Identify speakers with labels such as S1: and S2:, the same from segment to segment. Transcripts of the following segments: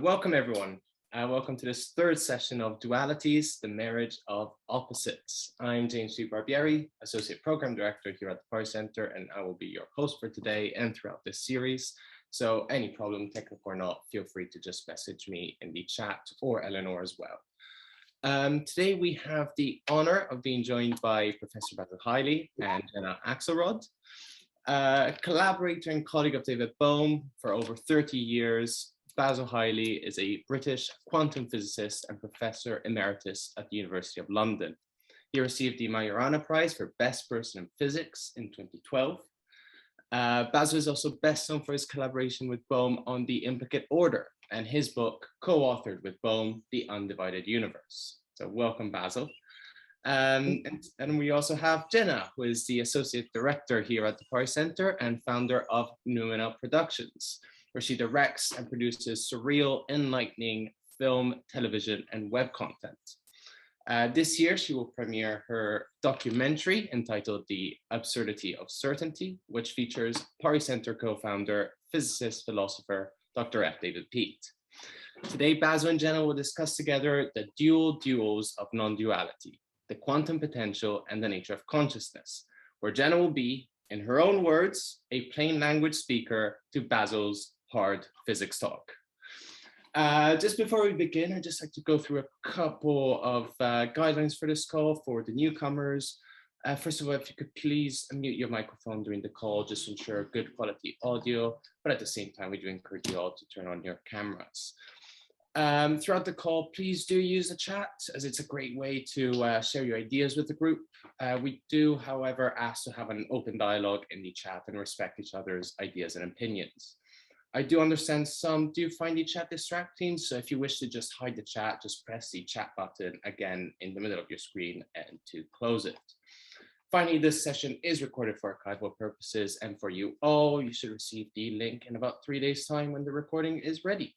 S1: Welcome everyone. Welcome to this third session of Dualities, the Marriage of Opposites. I'm James V. Barbieri, Associate Program Director here at the Pari Center, and I will be your host for today and throughout this series. So any problem, technical or not, feel free to just message me in the chat or Eleanor as well. Today we have the honor of being joined by Professor Basil Hiley and Jena Axelrod, collaborator and colleague of David Bohm for over 30 years. Basil Hiley is a British quantum physicist and professor emeritus at the University of London. He received the Majorana Prize for Best Person in Physics in 2012. Basil is also best known for his collaboration with Bohm on the implicate order and his book, co-authored with Bohm, The Undivided Universe. So welcome, Basil. And we also have Jena, who is the associate director here at the Pari Center and founder of Numina Productions, where she directs and produces surreal, enlightening film, television, and web content. This year, she will premiere her documentary entitled The Absurdity of Certainty, which features Pari Center co-founder, physicist, philosopher, Dr. F. David Peat. Today, Basil and Jena will discuss together the duels of non-duality, the quantum potential, and the nature of consciousness, where Jena will be, in her own words, a plain language speaker to Basil's hard physics talk. Just before we begin, I'd just like to go through a couple of guidelines for this call for the newcomers. First of all, if you could please mute your microphone during the call, just to ensure good quality audio, but at the same time, we do encourage you all to turn on your cameras. Throughout the call, please do use the chat, as it's a great way to share your ideas with the group. We do, however, ask to have an open dialogue in the chat and respect each other's ideas and opinions. I do understand some do find the chat distracting, so if you wish to just hide the chat, just press the chat button again in the middle of your screen and to close it. Finally, this session is recorded for archival purposes, and for you all, you should receive the link in about 3 days' time when the recording is ready.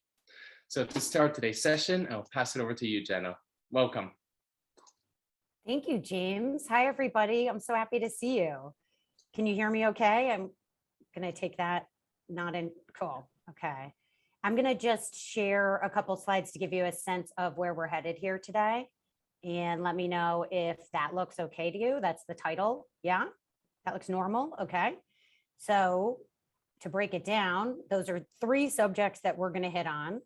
S1: So to start today's session, I'll pass it over to you, Jena. Welcome.
S2: Thank you, James. Hi, everybody. I'm so happy to see you. Can you hear me okay? I'm going to take that not in cool. Okay. I'm going to just share a couple slides to give you a sense of where we're headed here today. And let me know if that looks okay to you. That's the title. Yeah, that looks normal. Okay. So to break it down, those are 3 subjects that we're going to hit on.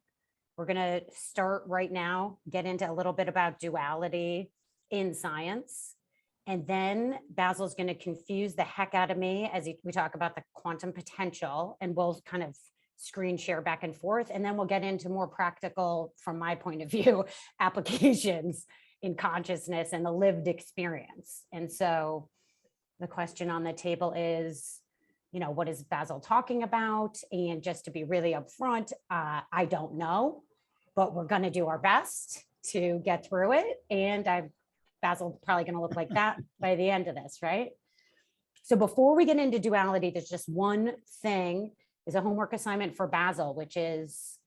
S2: We're going to start right now, get into a little bit about duality in science. And then Basil's going to confuse the heck out of me as we talk about the quantum potential, and we'll kind of screen share back and forth. And then we'll get into more practical, from my point of view, applications in consciousness and the lived experience. And so the question on the table is, what is Basil talking about? And just to be really upfront, I don't know, but we're going to do our best to get through it. And Basil's probably going to look like that by the end of this, right? So before we get into duality, there's just one thing, is a homework assignment for Basil, which is,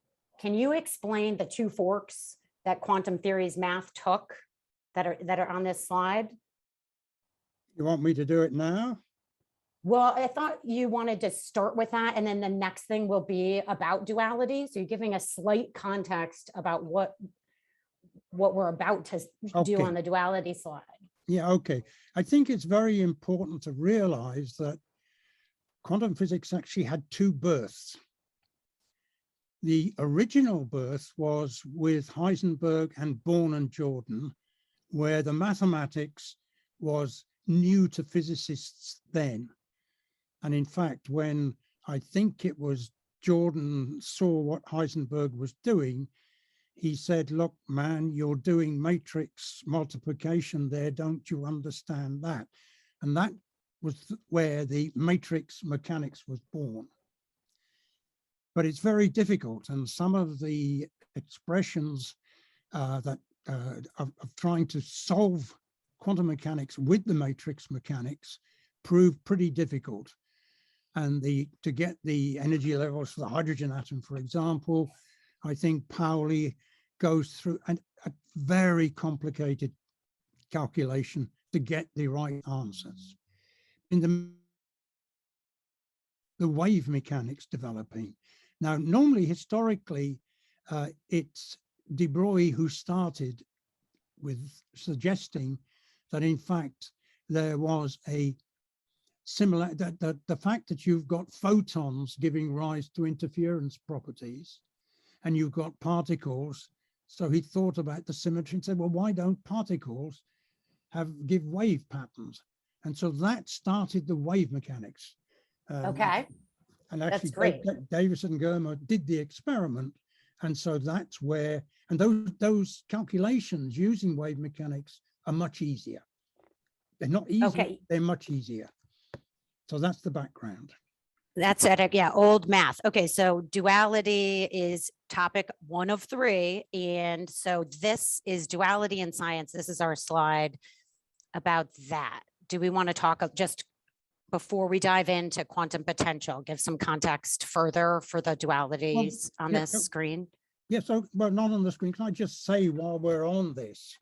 S2: can you explain the 2 forks that quantum theory's math took that are on this slide?
S3: You want me to do it now?
S2: Well, I thought you wanted to start with that, and then the next thing will be about duality. So you're giving a slight context about what we're about to do on the duality slide.
S3: Yeah, okay. I think it's very important to realize that quantum physics actually had 2 births. The original birth was with Heisenberg and Born and Jordan, where the mathematics was new to physicists then. And in fact, when I think it was Jordan saw what Heisenberg was doing, he said, look, man, you're doing matrix multiplication there. Don't you understand that? And that was where the matrix mechanics was born. But it's very difficult. And some of the expressions of trying to solve quantum mechanics with the matrix mechanics proved pretty difficult. And to get the energy levels for the hydrogen atom, for example, I think Pauli goes through a very complicated calculation to get the right answers. In the wave mechanics developing. Now, normally, historically, it's De Broglie who started with suggesting that in fact there was a similar, that the fact that you've got photons giving rise to interference properties and you've got particles. So he thought about the symmetry and said, well, why don't particles give wave patterns? And so that started the wave mechanics.
S2: Okay,
S3: And
S2: that's
S3: actually
S2: great.
S3: Davis and Germer did the experiment. And so that's where, and those calculations using wave mechanics are much easier. They're not easy,
S2: Okay.
S3: they're much easier. So that's the background.
S2: That's it. Yeah, old math. Okay, so duality is topic 1 of 3. And so this is duality in science. This is our slide about that. Do we want to talk just before we dive into quantum potential, give some context further for the dualities on this screen?
S3: Yeah, so, well, not on the screen. Can I just say while we're on this,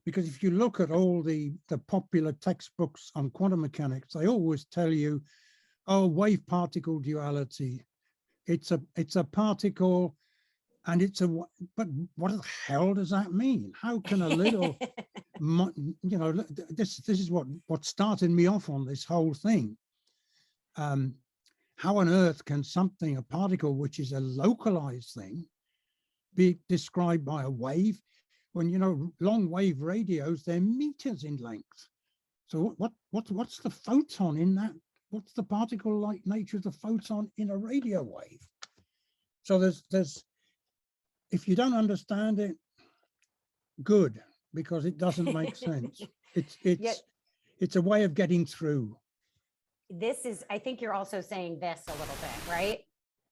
S3: because if you look at all the popular textbooks on quantum mechanics, they always tell you, oh, wave particle duality. It's a particle and but what the hell does that mean? How can a little, you know, this is what started me off on this whole thing. How on earth can something, a particle, which is a localized thing, be described by a wave when, you know, long wave radios, they're meters in length. So what's the photon in that? What's the particle-like nature of the photon in a radio wave? So there's, if you don't understand it, good, because it doesn't make sense. It's a way of getting through.
S2: This is, I think you're also saying this a little bit, right?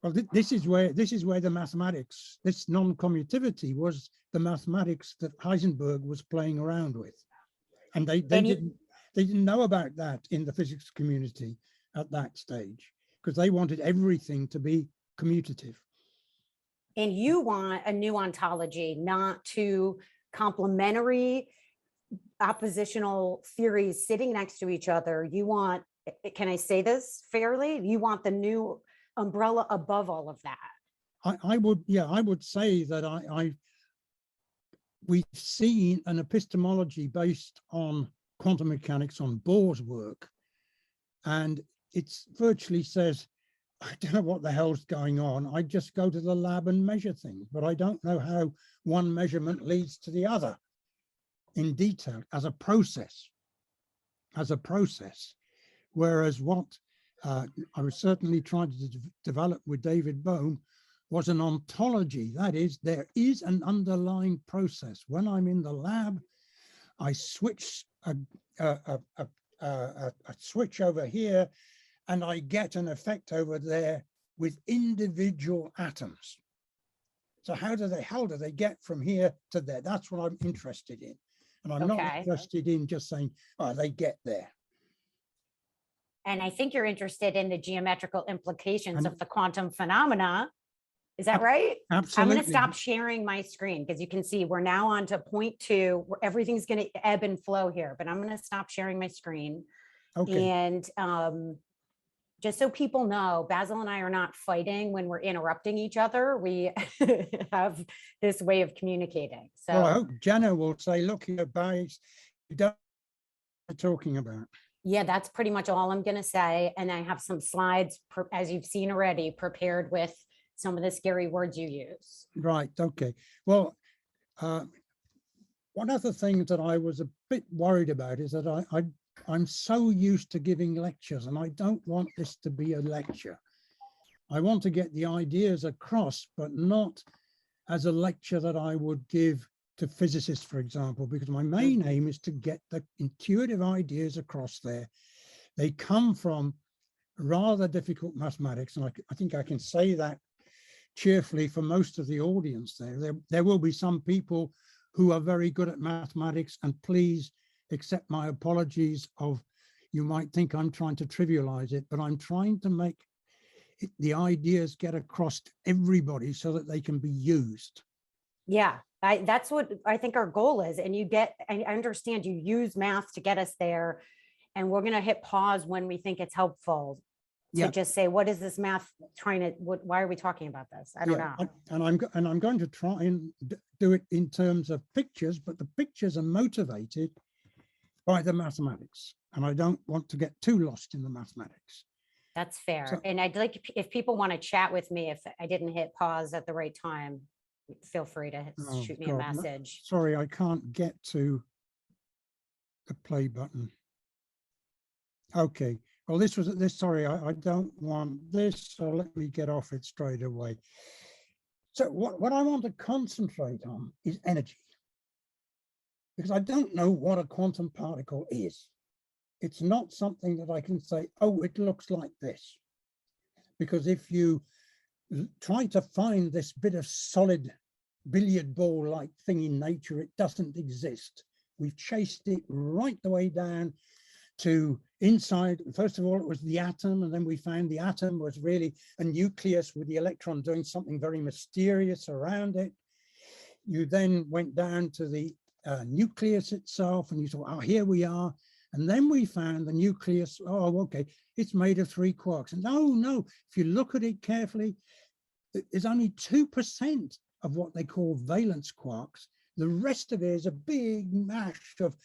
S3: Well, this is where the mathematics, this non-commutativity was the mathematics that Heisenberg was playing around with, and they didn't know about that in the physics community at that stage, because they wanted everything to be commutative.
S2: And you want a new ontology, not two complementary oppositional theories sitting next to each other. You want, can I say this fairly? You want the new umbrella above all of that.
S3: I would say that we've seen an epistemology based on quantum mechanics, on Bohr's work, and it's virtually says, I don't know what the hell's going on. I just go to the lab and measure things, but I don't know how one measurement leads to the other in detail as a process. Whereas what I was certainly trying to develop with David Bohm was an ontology. That is, there is an underlying process. When I'm in the lab, I switch a switch over here, and I get an effect over there with individual atoms. So how do they get from here to there? That's what I'm interested in. And I'm not interested in just saying, oh, they get there.
S2: And I think you're interested in the geometrical implications of the quantum phenomena. Is that right?
S3: Absolutely.
S2: I'm going to stop sharing my screen because you can see we're now on to point 2 where everything's going to ebb and flow here, but I'm going to stop sharing my screen. Okay. And just so people know, Basil and I are not fighting when we're interrupting each other. We have this way of communicating. So
S3: well, I hope Jena will say, look here, Barry, you don't know what you're talking about.
S2: Yeah, that's pretty much all I'm going to say. And I have some slides, as you've seen already, prepared with some of the scary words you use.
S3: Right. Okay. Well, one of the things that I was a bit worried about is that I'm so used to giving lectures, and I don't want this to be a lecture. I want to get the ideas across, but not as a lecture that I would give to physicists, for example, because my main aim is to get the intuitive ideas across there. They come from rather difficult mathematics, and I think I can say that cheerfully for most of the audience there. There will be some people who are very good at mathematics, and please accept my apologies of, you might think I'm trying to trivialize it, but I'm trying to make the ideas get across to everybody so that they can be used.
S2: Yeah, that's what I think our goal is. And I understand you use math to get us there, and we're going to hit pause when we think it's helpful.
S3: Yeah.
S2: just say, what is this math trying to, why are we talking about this? I don't know.
S3: And I'm going to try and do it in terms of pictures, but the pictures are motivated by the mathematics. And I don't want to get too lost in the mathematics.
S2: That's fair.
S3: So-
S2: And I'd like, if people want to chat with me, if I didn't hit pause at the right time, feel free to
S3: Oh,
S2: shoot me a
S3: God, no.
S2: message.
S3: Sorry, I can't get to the play button. Okay. Well, sorry, I don't want this, so let me get off it straight away. So what I want to concentrate on is energy, because I don't know what a quantum particle is. It's not something that I can say, oh, it looks like this. Because if you try to find this bit of solid billiard ball-like thing in nature, it doesn't exist. We've chased it right the way down to inside. First of all, it was the atom, and then we found the atom was really a nucleus with the electron doing something very mysterious around it. You then went down to the nucleus itself, and you thought, oh, here we are. And then we found the nucleus. Oh, okay, it's made of 3 quarks. And no, if you look at it carefully, there's only 2% of what they call valence quarks. The rest of it is a big mash of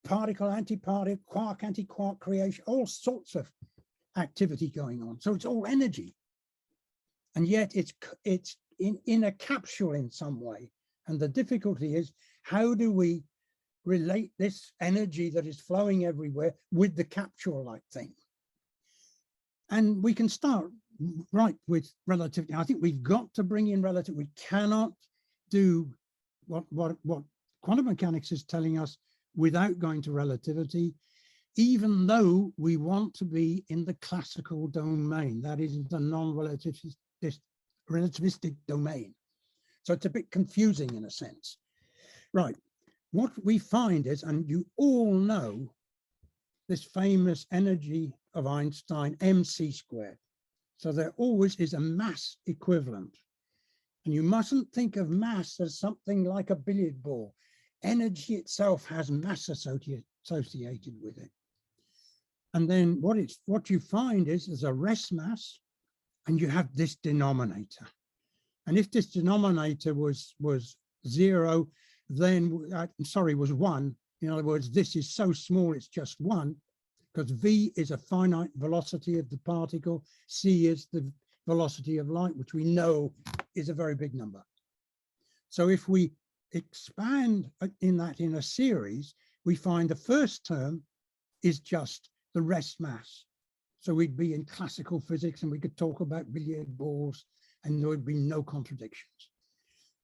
S3: particle, antiparticle, quark, anti-quark creation, all sorts of activity going on. So it's all energy. And yet it's in a capsule in some way. And the difficulty is, how do we relate this energy that is flowing everywhere with the capsule-like thing? And we can start right with relativity. I think we've got to bring in relativity. We cannot do what quantum mechanics is telling us without going to relativity, even though we want to be in the classical domain, that is the non-relativistic domain. So it's a bit confusing in a sense. Right, what we find is, and you all know this famous energy of Einstein, mc squared. So there always is a mass equivalent. And you mustn't think of mass as something like a billiard ball. Energy itself has mass associated with it. And then what you find is there's a rest mass, and you have this denominator. And if this denominator was 0, then was 1. In other words, this is so small it's just 1, because v is a finite velocity of the particle, c is the velocity of light, which we know is a very big number. So if we expand in a series, we find the first term is just the rest mass. So we'd be in classical physics, and we could talk about billiard balls, and there would be no contradictions.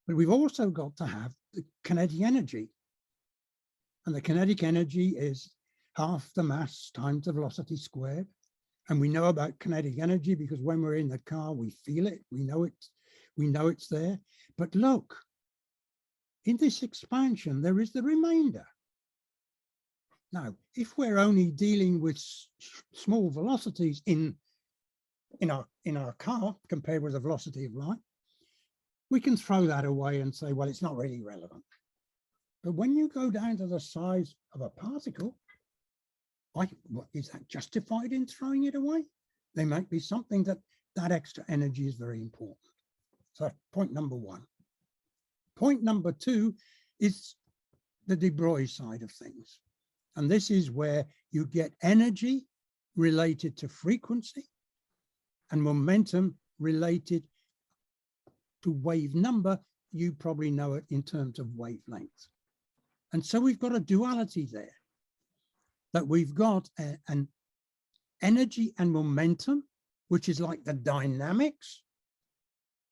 S3: But we've also got to have the kinetic energy. And the kinetic energy is half the mass times the velocity squared. And we know about kinetic energy because when we're in the car, we feel it, we know it's there. But look, in this expansion, there is the remainder. Now, if we're only dealing with small velocities in our car compared with the velocity of light, we can throw that away and say, well, it's not really relevant. But when you go down to the size of a particle, is that justified in throwing it away? There might be something that extra energy is very important. So that's point number 1. Point number 2 is the de Broglie side of things. And this is where you get energy related to frequency and momentum related to wave number. You probably know it in terms of wavelength. And so we've got a duality there, that we've got an energy and momentum, which is like the dynamics,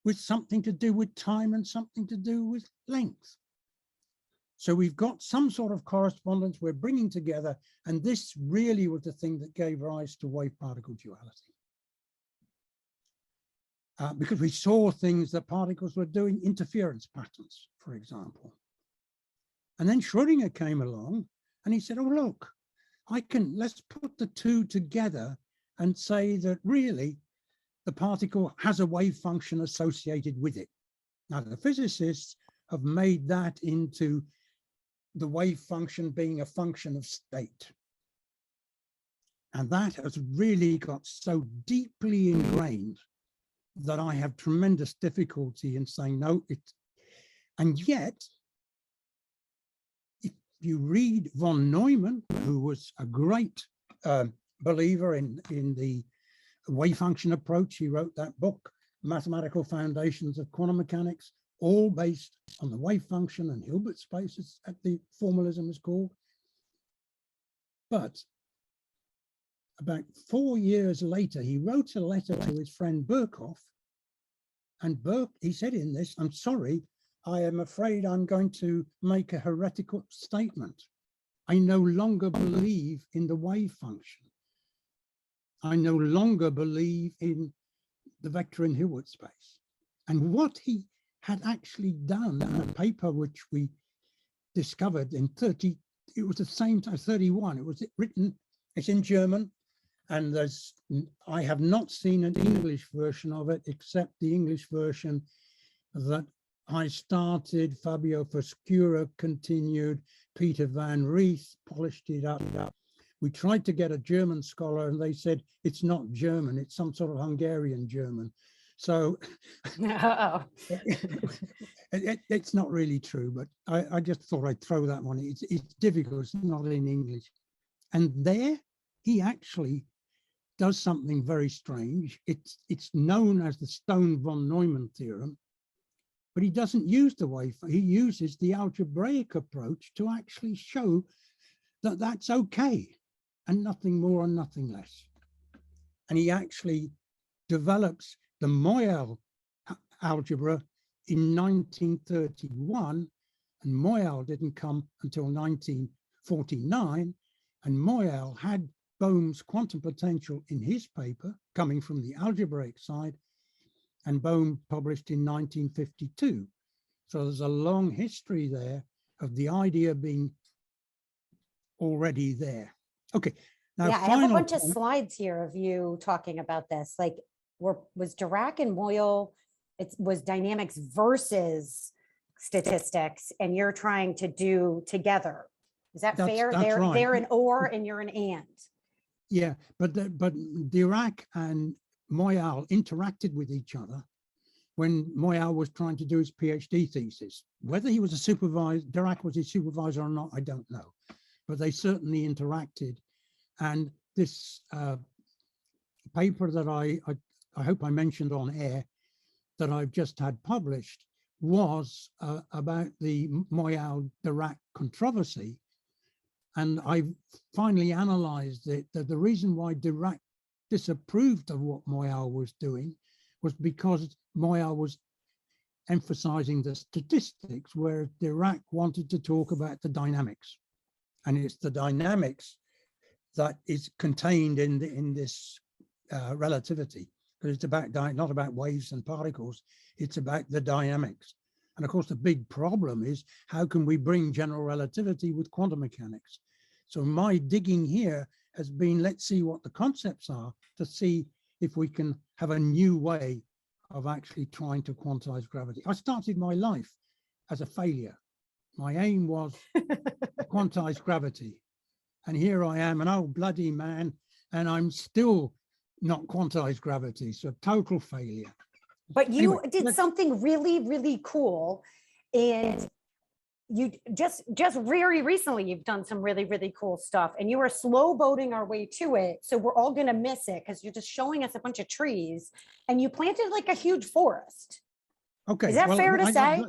S3: with something to do with time and something to do with length. So we've got some sort of correspondence we're bringing together, and this really was the thing that gave rise to wave-particle duality. Because we saw things that particles were doing, interference patterns, for example. And then Schrödinger came along and he said, oh, look, let's put the two together and say that really the particle has a wave function associated with it. Now, the physicists have made that into the wave function being a function of state. And that has really got so deeply ingrained that I have tremendous difficulty in saying, no, and yet, if you read von Neumann, who was a great believer in the wave function approach, he wrote that book, Mathematical Foundations of Quantum Mechanics, all based on the wave function and Hilbert spaces, at the formalism is called. But about 4 years later, he wrote a letter to his friend Birkhoff, and he said in this, I'm sorry, I am afraid I'm going to make a heretical statement. I no longer believe in the wave function. I no longer believe in the vector in Hilbert space. And what he had actually done in a paper which we discovered in it was the same time, 31, it was written, it's in German, and I have not seen an English version of it, except the English version that I started, Fabio Foscura continued, Peter Van Rees polished it up. We tried to get a German scholar and they said, it's not German, it's some sort of Hungarian German. So it's not really true, but I just thought I'd throw that one. It's difficult, it's not in English. And there he actually does something very strange. It's known as the Stone-von Neumann theorem, but he doesn't use the wave. He uses the algebraic approach to actually show that that's okay, and nothing more and nothing less. And he actually develops the Moyal algebra in 1931, and Moyal didn't come until 1949, and Moyal had Bohm's quantum potential in his paper, coming from the algebraic side, and Bohm published in 1952. So there's a long history there of the idea being already there. Okay. Now,
S2: yeah, I have a bunch of slides here of you talking about this. Like, was Dirac and Moyal, it was dynamics versus statistics, and you're trying to do together. Is that fair? They're
S3: right.
S2: They're an or and you're an and.
S3: Yeah, but Dirac and Moyal interacted with each other when Moyal was trying to do his PhD thesis. Whether he was a supervisor, Dirac was his supervisor or not, I don't know, but they certainly interacted. And this paper that I hope I mentioned on air that I've just had published was about the Moyal-Dirac controversy. And I finally analyzed it, that the reason why Dirac disapproved of what Moyal was doing was because Moyal was emphasizing the statistics, where Dirac wanted to talk about the dynamics. And it's the dynamics that is contained in this relativity, because it's about not about waves and particles, it's about the dynamics. And of course, the big problem is, how can we bring general relativity with quantum mechanics? So my digging here has been, let's see what the concepts are, to see if we can have a new way of actually trying to quantize gravity. I started my life as a failure. My aim was to quantize gravity. And here I am, an old bloody man, and I'm still not quantized gravity, so total failure.
S2: But you did something really, really cool. And you just very recently, you've done some really, really cool stuff, and you are slow boating our way to it. So we're all going to miss it because you're just showing us a bunch of trees, and you planted like a huge forest.
S3: Okay.
S2: Is that fair to say?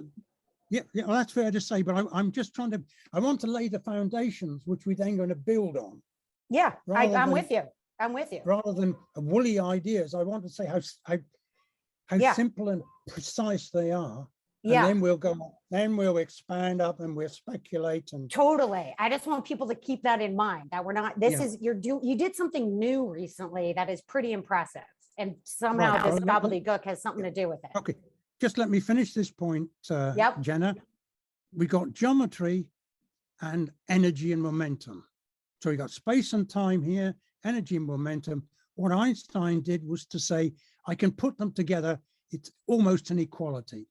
S3: Yeah, well, that's fair to say, but I'm just trying to, I want to lay the foundations, which we're then going to build on.
S2: Yeah, I'm with you. I'm with you.
S3: Rather than woolly ideas, I want to say how simple and precise they are. And then we'll go, then we'll expand up and we'll speculate. And
S2: totally. I just want people to keep that in mind, that we're not, you did something new recently that is pretty impressive. And somehow this gobbledygook has something to do with it.
S3: Okay. Just let me finish this point, Jena. We got geometry and energy and momentum. So we got space and time here, energy and momentum. What Einstein did was to say, I can put them together. It's almost an equality.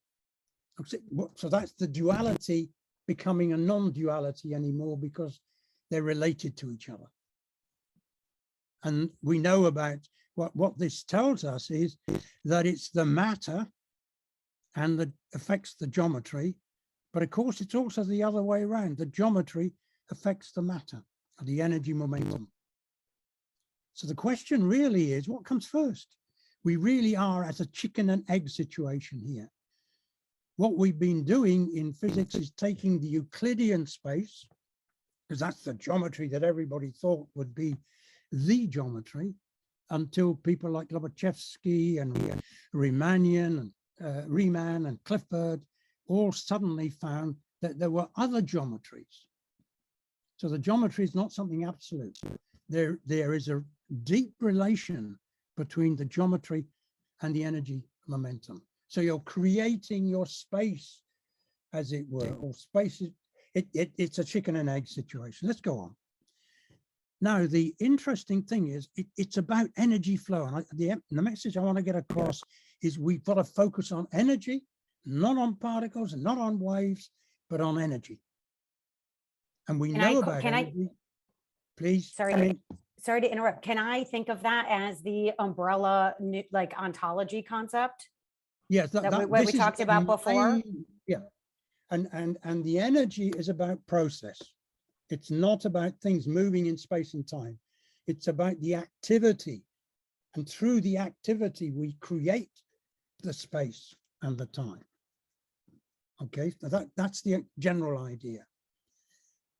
S3: So that's the duality becoming a non-duality anymore, because they're related to each other. And we know about what this tells us is that it's the matter and that affects the geometry. But of course, it's also the other way around. The geometry affects the matter, the energy momentum. So the question really is, what comes first? We really are at a chicken and egg situation here. What we've been doing in physics is taking the Euclidean space, because that's the geometry that everybody thought would be the geometry, until people like Lobachevsky and Riemann and Clifford all suddenly found that there were other geometries. So the geometry is not something absolute. There is a deep relation between the geometry and the energy momentum. So you're creating your space, as it were, or space is, it's a chicken and egg situation. Let's go on. Now, the interesting thing is it's about energy flow. And the message I want to get across is we've got to focus on energy, not on particles and not on waves, but on energy. And we know about energy. Please.
S2: Sorry to interrupt. Can I think of that as the umbrella, like ontology concept?
S3: Yes,
S2: what we talked about before.
S3: Yeah, and the energy is about process. It's not about things moving in space and time. It's about the activity, and through the activity we create the space and the time. Okay, so that's the general idea.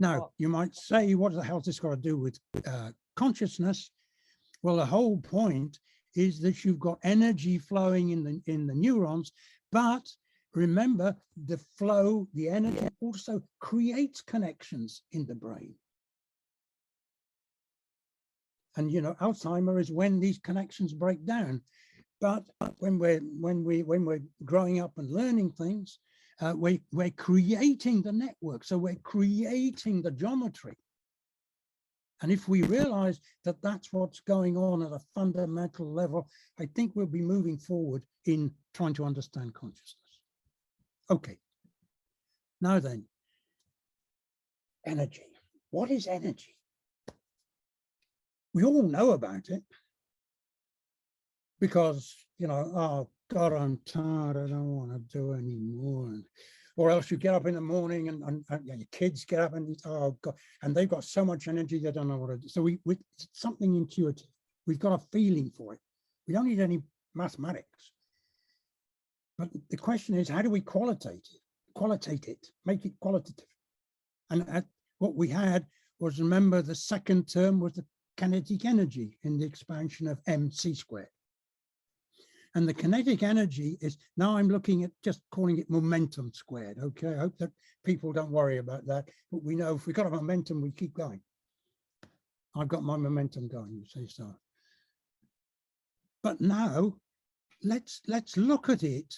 S3: Now, you might say, what the hell has this got to do with consciousness? Well, the whole point is that you've got energy flowing in the neurons, but remember, the flow, the energy also creates connections in the brain. And you know, Alzheimer is when these connections break down. But when we're growing up and learning things, we're creating the network. So we're creating the geometry. And if we realize that that's what's going on at a fundamental level, I think we'll be moving forward in trying to understand consciousness. Okay. Now then, energy. What is energy? We all know about it because, you know, oh God, I'm tired. I don't want to do anymore. Or else you get up in the morning and your kids get up and oh God, and they've got so much energy they don't know what to do. So it's something intuitive. We've got a feeling for it. We don't need any mathematics. But the question is, how do we qualitate it, make it qualitative? And what we had was, remember, the second term was the kinetic energy in the expansion of mc squared. And the kinetic energy is, now I'm looking at just calling it momentum squared. Okay, I hope that people don't worry about that. But we know if we've got a momentum, we keep going. I've got my momentum going, you say so. But now let's look at it,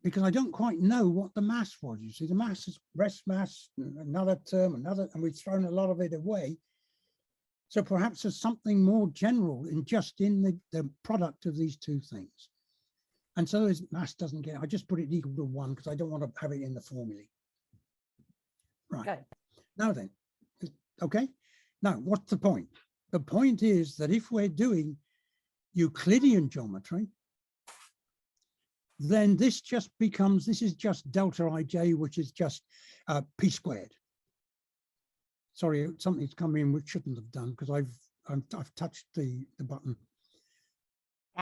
S3: because I don't quite know what the mass was. You see, the mass is rest mass, another term, another, and we've thrown a lot of it away. So perhaps there's something more general in just in the product of these two things. And so as mass doesn't get, I just put it equal to 1 because I don't want to have it in the formulae. Right. Good. Now then, okay. Now, what's the point? The point is that if we're doing Euclidean geometry, then this just becomes, this is just delta ij, which is just p squared. Sorry, something's come in which shouldn't have done because I've touched the button.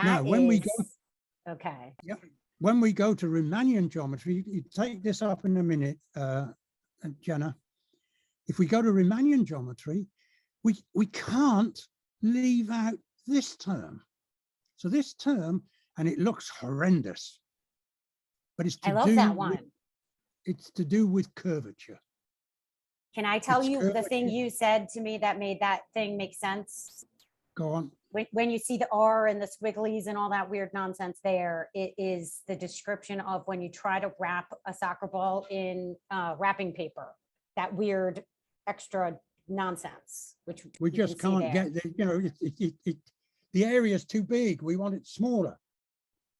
S3: Now, when we go,
S2: okay.
S3: Yeah, when we go to Riemannian geometry, you take this up in a minute, Jena. If we go to Riemannian geometry, we can't leave out this term. So this term, and it looks horrendous, but it's to do that one. It's to do with curvature.
S2: Can I tell you the thing you said to me that made that thing make sense?
S3: Go on.
S2: When you see the R and the squigglies and all that weird nonsense there, it is the description of when you try to wrap a soccer ball in wrapping paper, that weird extra nonsense, which
S3: we just can't get, you know, the area is too big. We want it smaller.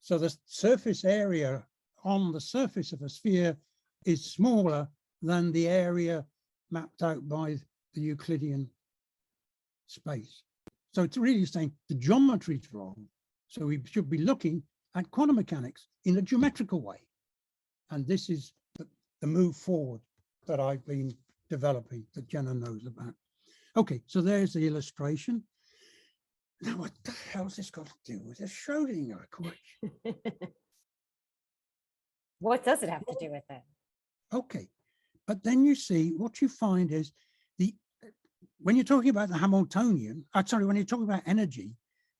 S3: So the surface area on the surface of a sphere is smaller than the area mapped out by the Euclidean space. So it's really saying the geometry is wrong. So we should be looking at quantum mechanics in a geometrical way. And this is the move forward that I've been developing, that Jena knows about. Okay, so there's the illustration. Now, what the hell's this got to do with the Schrodinger equation?
S2: What does it have to do with it?
S3: Okay, but then you see what you find is when you're talking about the Hamiltonian, when you're talking about energy,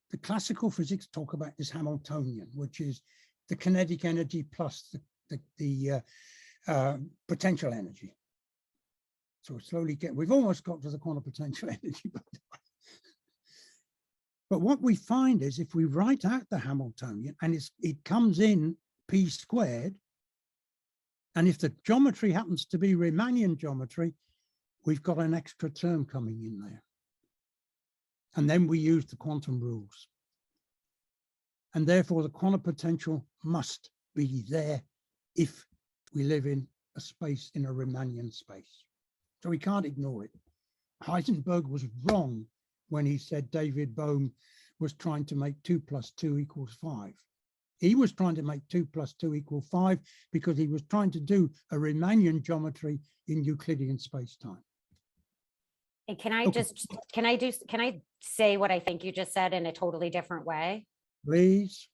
S3: the classical physics talk about this Hamiltonian, which is the kinetic energy plus the potential energy. So we slowly we've almost got to the quantum potential energy. But what we find is if we write out the Hamiltonian and it comes in p squared, and if the geometry happens to be Riemannian geometry, we've got an extra term coming in there. And then we use the quantum rules. And therefore the quantum potential must be there if we live in a space, in a Riemannian space. So we can't ignore it. Heisenberg was wrong when he said David Bohm was trying to make 2 + 2 = 5. He was trying to make 2 + 2 = 5 because he was trying to do a Riemannian geometry in Euclidean space-time.
S2: And can I say what I think you just said in a totally different way?
S3: Please.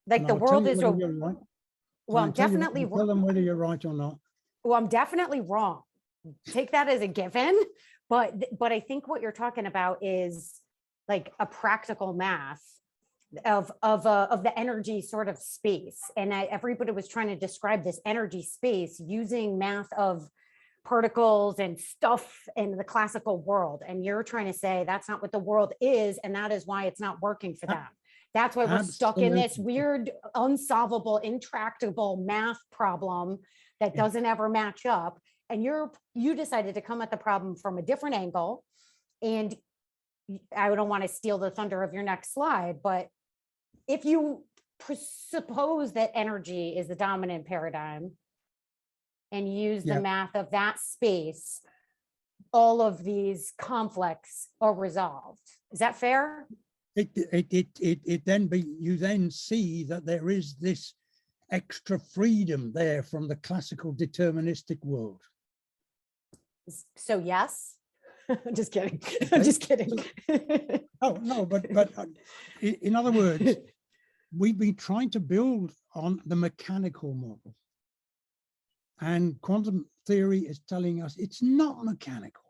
S2: Like the world is,
S3: right.
S2: well, I'm definitely
S3: tell them whether you're right or not.
S2: Well, I'm definitely wrong. Take that as a given. But I think what you're talking about is like a practical math of the energy sort of space. And everybody was trying to describe this energy space using math of particles and stuff in the classical world. And you're trying to say that's not what the world is. And that is why it's not working for them. That's why we're stuck in this weird, unsolvable, intractable math problem that doesn't ever match up. And you decided to come at the problem from a different angle. And I don't want to steal the thunder of your next slide, but if you presuppose that energy is the dominant paradigm and use the math of that space, all of these conflicts are resolved. Is that fair?
S3: You then see that there is this extra freedom there from the classical deterministic world.
S2: So yes. I'm just kidding. I'm just kidding.
S3: Oh no, but in other words, we've been trying to build on the mechanical model, and quantum theory is telling us it's not mechanical.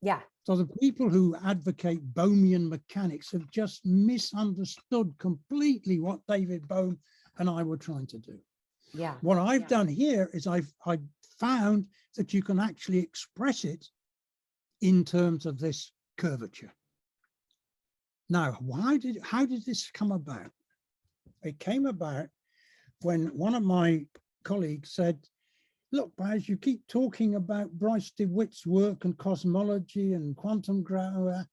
S2: Yeah.
S3: So the people who advocate Bohmian mechanics have just misunderstood completely what David Bohm and I were trying to do.
S2: Yeah.
S3: What I've done here is I've found that you can actually express it in terms of this curvature. Now, how did this come about? It came about when one of my colleagues said, look, Baz, you keep talking about Bryce DeWitt's work and cosmology and quantum gravity.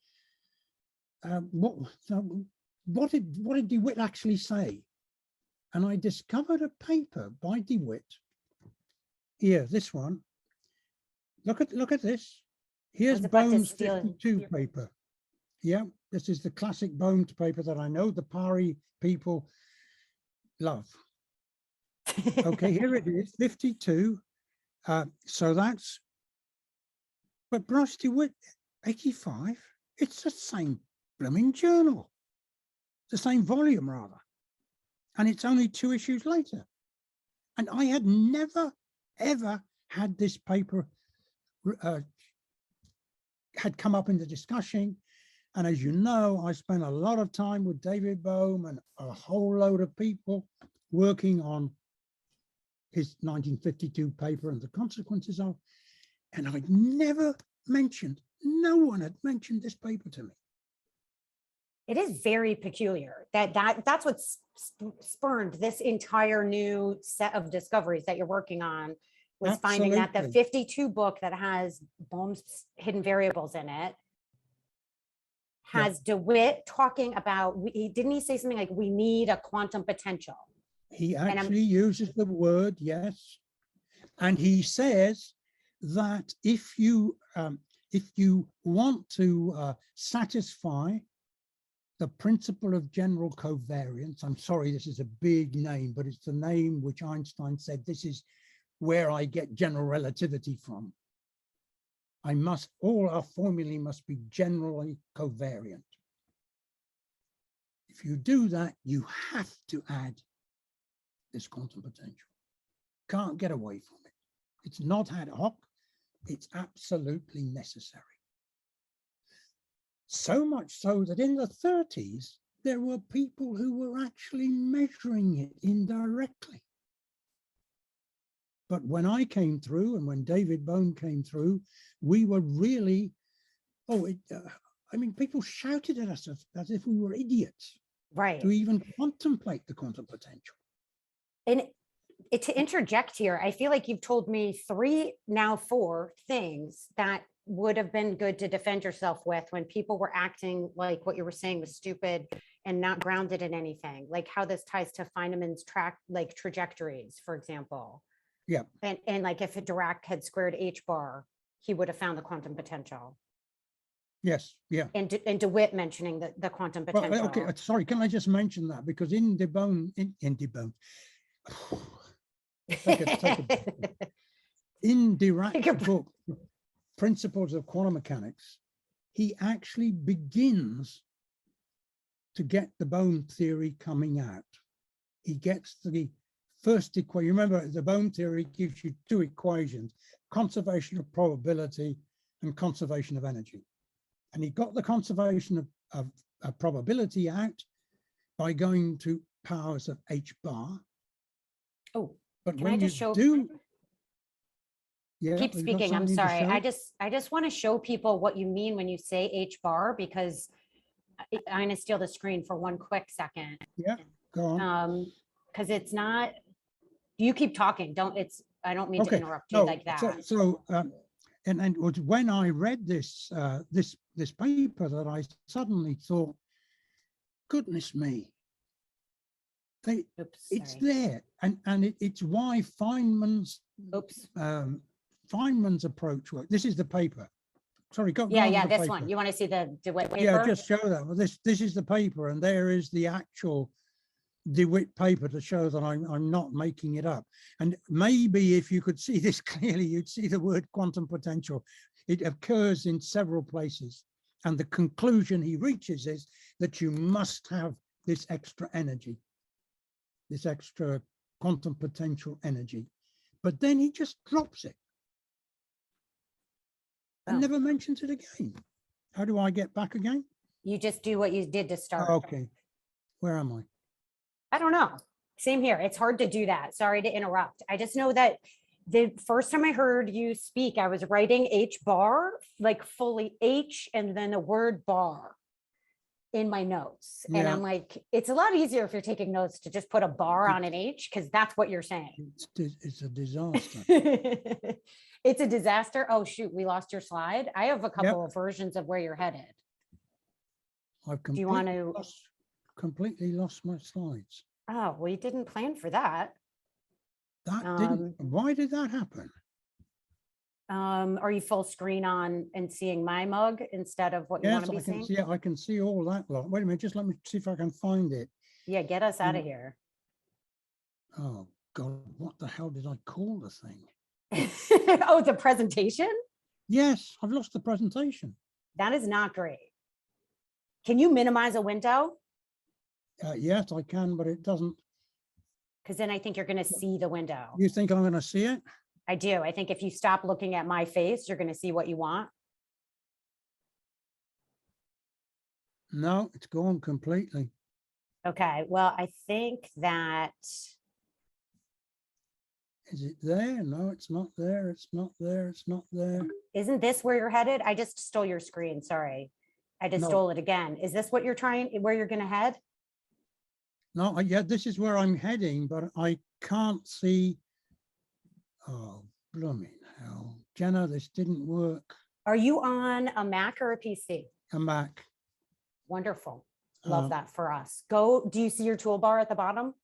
S3: What did DeWitt actually say? And I discovered a paper by DeWitt. Here, this one. Look at this. Here's Bohm's 52 paper. Yeah, this is the classic Bohm's paper that I know the Pari people love. Okay, here it is, 52. So that's, but Bryce DeWitt, 85, it's the same blooming journal, the same volume rather. And it's only 2 issues later. And I had never, ever had this paper had come up in the discussion. And as you know, I spent a lot of time with David Bohm and a whole load of people working on his 1952 paper and the consequences of, and I'd never mentioned, no one had mentioned this paper to me.
S2: It is very peculiar that's what spurned this entire new set of discoveries that you're working on, was finding that the 52 book that has Bohm's hidden variables in it has DeWitt talking about, didn't he say something like, we need a quantum potential?
S3: He actually uses the word, yes. And he says that if you want to satisfy the principle of general covariance. I'm sorry, this is a big name, but it's the name which Einstein said, this is where I get general relativity from. All our formulae must be generally covariant. If you do that, you have to add this quantum potential. Can't get away from it. It's not ad hoc, it's absolutely necessary. So much so that in the 30s, there were people who were actually measuring it indirectly. But when I came through and when David Bohm came through, we were really, I mean, people shouted at us as if we were idiots.
S2: Right.
S3: To even contemplate the quantum potential.
S2: And to interject here, I feel like you've told me 3, now 4 things that would have been good to defend yourself with when people were acting like what you were saying was stupid and not grounded in anything, like how this ties to Feynman's trajectories, for example.
S3: Yeah.
S2: And like if Dirac had squared H bar, he would have found the quantum potential.
S3: Yes, yeah.
S2: And DeWitt mentioning the quantum potential.
S3: Well, okay, sorry, can I just mention that? Because in De Bohm, in Dirac's book, Principles of Quantum Mechanics, he actually begins to get the Bohm theory coming out. He gets the first equation. Remember, the Bohm theory gives you 2 equations, conservation of probability and conservation of energy. And he got the conservation of probability out by going to powers of H bar.
S2: Oh,
S3: but
S2: can
S3: when
S2: I just
S3: you
S2: show?
S3: do, yeah,
S2: Keep
S3: we've got
S2: speaking. I'm
S3: something to
S2: sorry.
S3: show.
S2: I just want to show people what you mean when you say H bar, because I'm going to steal the screen for one quick second.
S3: Yeah, go on.
S2: Because it's not. You keep talking. I don't mean to interrupt you like that.
S3: And it was when I read this this paper that I suddenly thought, goodness me, it's there, and it's why Feynman's Feynman's approach works. This is the paper. Sorry, go
S2: Yeah,
S3: on
S2: this
S3: paper.
S2: one. You want to see the DeWitt paper?
S3: Yeah, just show that. Well, this is the paper, and there is the actual DeWitt paper to show that I'm not making it up. And maybe if you could see this clearly, you'd see the word quantum potential. It occurs in several places. And the conclusion he reaches is that you must have this extra energy, this extra quantum potential energy. But then he just drops it and never mentions it again. How do I get back again?
S2: You just do what you did to start.
S3: Okay. Where am I?
S2: I don't know. Same here. It's hard to do that. Sorry to interrupt. I just know that the first time I heard you speak, I was writing H bar, like fully H and then the word bar in my notes. And I'm like, it's a lot easier if you're taking notes to just put a bar on an H, because that's what you're saying.
S3: It's a disaster.
S2: It's a disaster. Oh, shoot. We lost your slide. I have a couple of versions of where you're headed.
S3: I've
S2: Do you want to?
S3: Completely lost my slides.
S2: Oh, well, you didn't plan for that.
S3: That didn't. Why did that happen?
S2: Are you full screen on and seeing my mug instead of what you want to be seeing?
S3: Yeah, I can see all that lot. Wait a minute, just let me see if I can find it.
S2: Yeah, get us out of here.
S3: Oh God, what the hell did I call the thing?
S2: Oh, the presentation?
S3: Yes, I've lost the presentation.
S2: That is not great. Can you minimize a window?
S3: Yes, I can, but it doesn't.
S2: Because then I think you're going to see the window.
S3: You think I'm going to see it?
S2: I do. I think if you stop looking at my face, you're going to see what you want.
S3: No, it's gone completely.
S2: Okay. Well, I think that.
S3: Is it there? No, it's not there. It's not there. It's not there.
S2: Isn't this where you're headed? I just stole your screen. Sorry. I just stole it again. Is this what you're where you're going to head?
S3: No, yeah, this is where I'm heading, but I can't see. Oh, blooming hell. Jena, this didn't work.
S2: Are you on a Mac or a PC?
S3: A Mac.
S2: Wonderful. Love that for us. Do you see your toolbar at the bottom?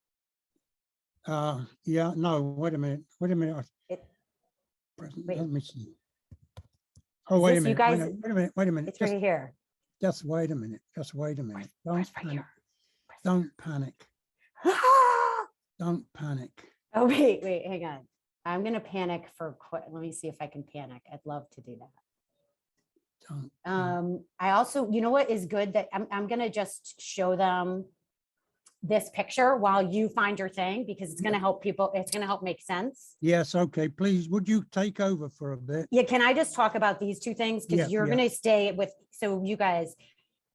S3: Yeah, no, wait a minute. Wait a minute.
S2: Wait.
S3: Let me see. Oh, wait a minute.
S2: You guys,
S3: wait a minute. Wait a minute.
S2: It's right here.
S3: Just wait a minute. Just wait a minute. Don't panic. Don't panic. Don't panic.
S2: Oh, wait, hang on. I'm going to panic for let me see if I can panic. I'd love to do that.
S3: Don't panic.
S2: I also, you know what is good that I'm going to just show them this picture while you find your thing, because it's going to help people. It's going to help make sense.
S3: Yes. Okay. Please, would you take over for a bit?
S2: Yeah. Can I just talk about these two things? Because you're going to stay with, so you guys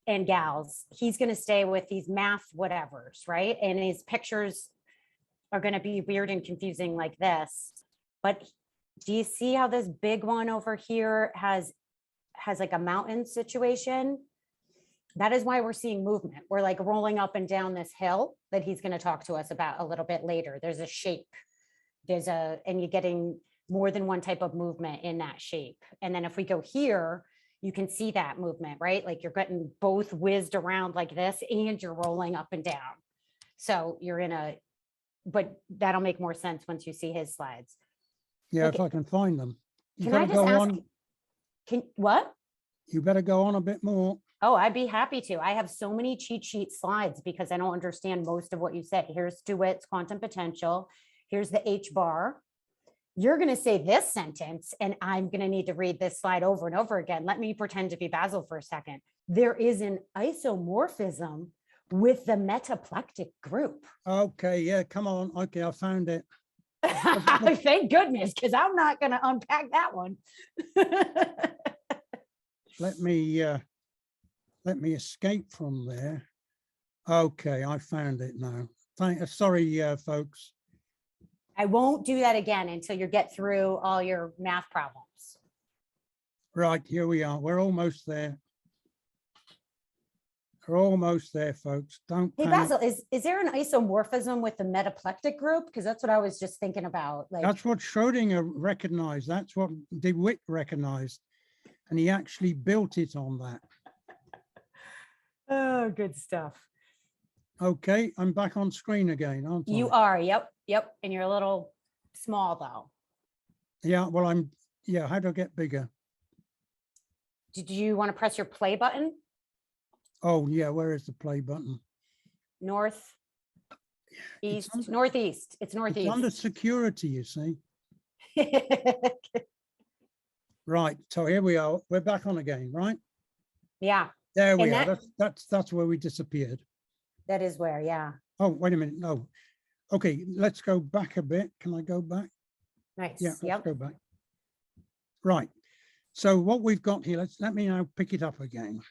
S2: and gals, he's going to stay with these math whatevers, right? And his pictures are going to be weird and confusing like this. But do you see how this big one over here has like a mountain situation? That is why we're seeing movement. We're like rolling up and down this hill that he's going to talk to us about a little bit later. There's a shape. And you're getting more than one type of movement in that shape. And then if we go here, you can see that movement, right? Like you're getting both whizzed around like this and you're rolling up and down. So you're but that'll make more sense once you see his slides.
S3: Yeah,
S2: Okay.
S3: if I can find them. You
S2: Can I
S3: better
S2: just
S3: go
S2: ask,
S3: on.
S2: what?
S3: You better go on a bit more.
S2: Oh, I'd be happy to. I have so many cheat sheet slides because I don't understand most of what you say. Here's DeWitt's quantum potential. Here's the H bar. You're going to say this sentence, and I'm going to need to read this slide over and over again. Let me pretend to be Basil for a second. There is an isomorphism with the metaplectic group.
S3: Okay. Yeah. Come on. Okay. I found it.
S2: Thank goodness, because I'm not going to unpack that one.
S3: Let me escape from there. Okay, I found it now. Sorry, folks.
S2: I won't do that again until you get through all your math problems.
S3: Right, here we are. We're almost there. We're almost there, folks. Don't
S2: Hey,
S3: panic.
S2: Basil, is there an isomorphism with the metaplectic group? Because that's what I was just thinking about. Like,
S3: that's what Schrodinger recognized. That's what DeWitt recognized. And he actually built it on that.
S2: oh, good stuff.
S3: Okay, I'm back on screen again, aren't I?
S2: You are, yep. And you're a little small though.
S3: Yeah, well, how do I get bigger?
S2: Did you want to press your play button?
S3: Oh, yeah, where is the play button?
S2: North, east,
S3: under,
S2: northeast. It's northeast.
S3: It's under security, you see. Right, so here we are. We're back on again, right?
S2: Yeah.
S3: There we are. That's where we disappeared.
S2: That is where, yeah.
S3: Oh, wait a minute. No. Okay, let's go back a bit. Can I go back?
S2: Nice.
S3: Yeah, let's go back. Right. So what we've got here, let me now pick it up again.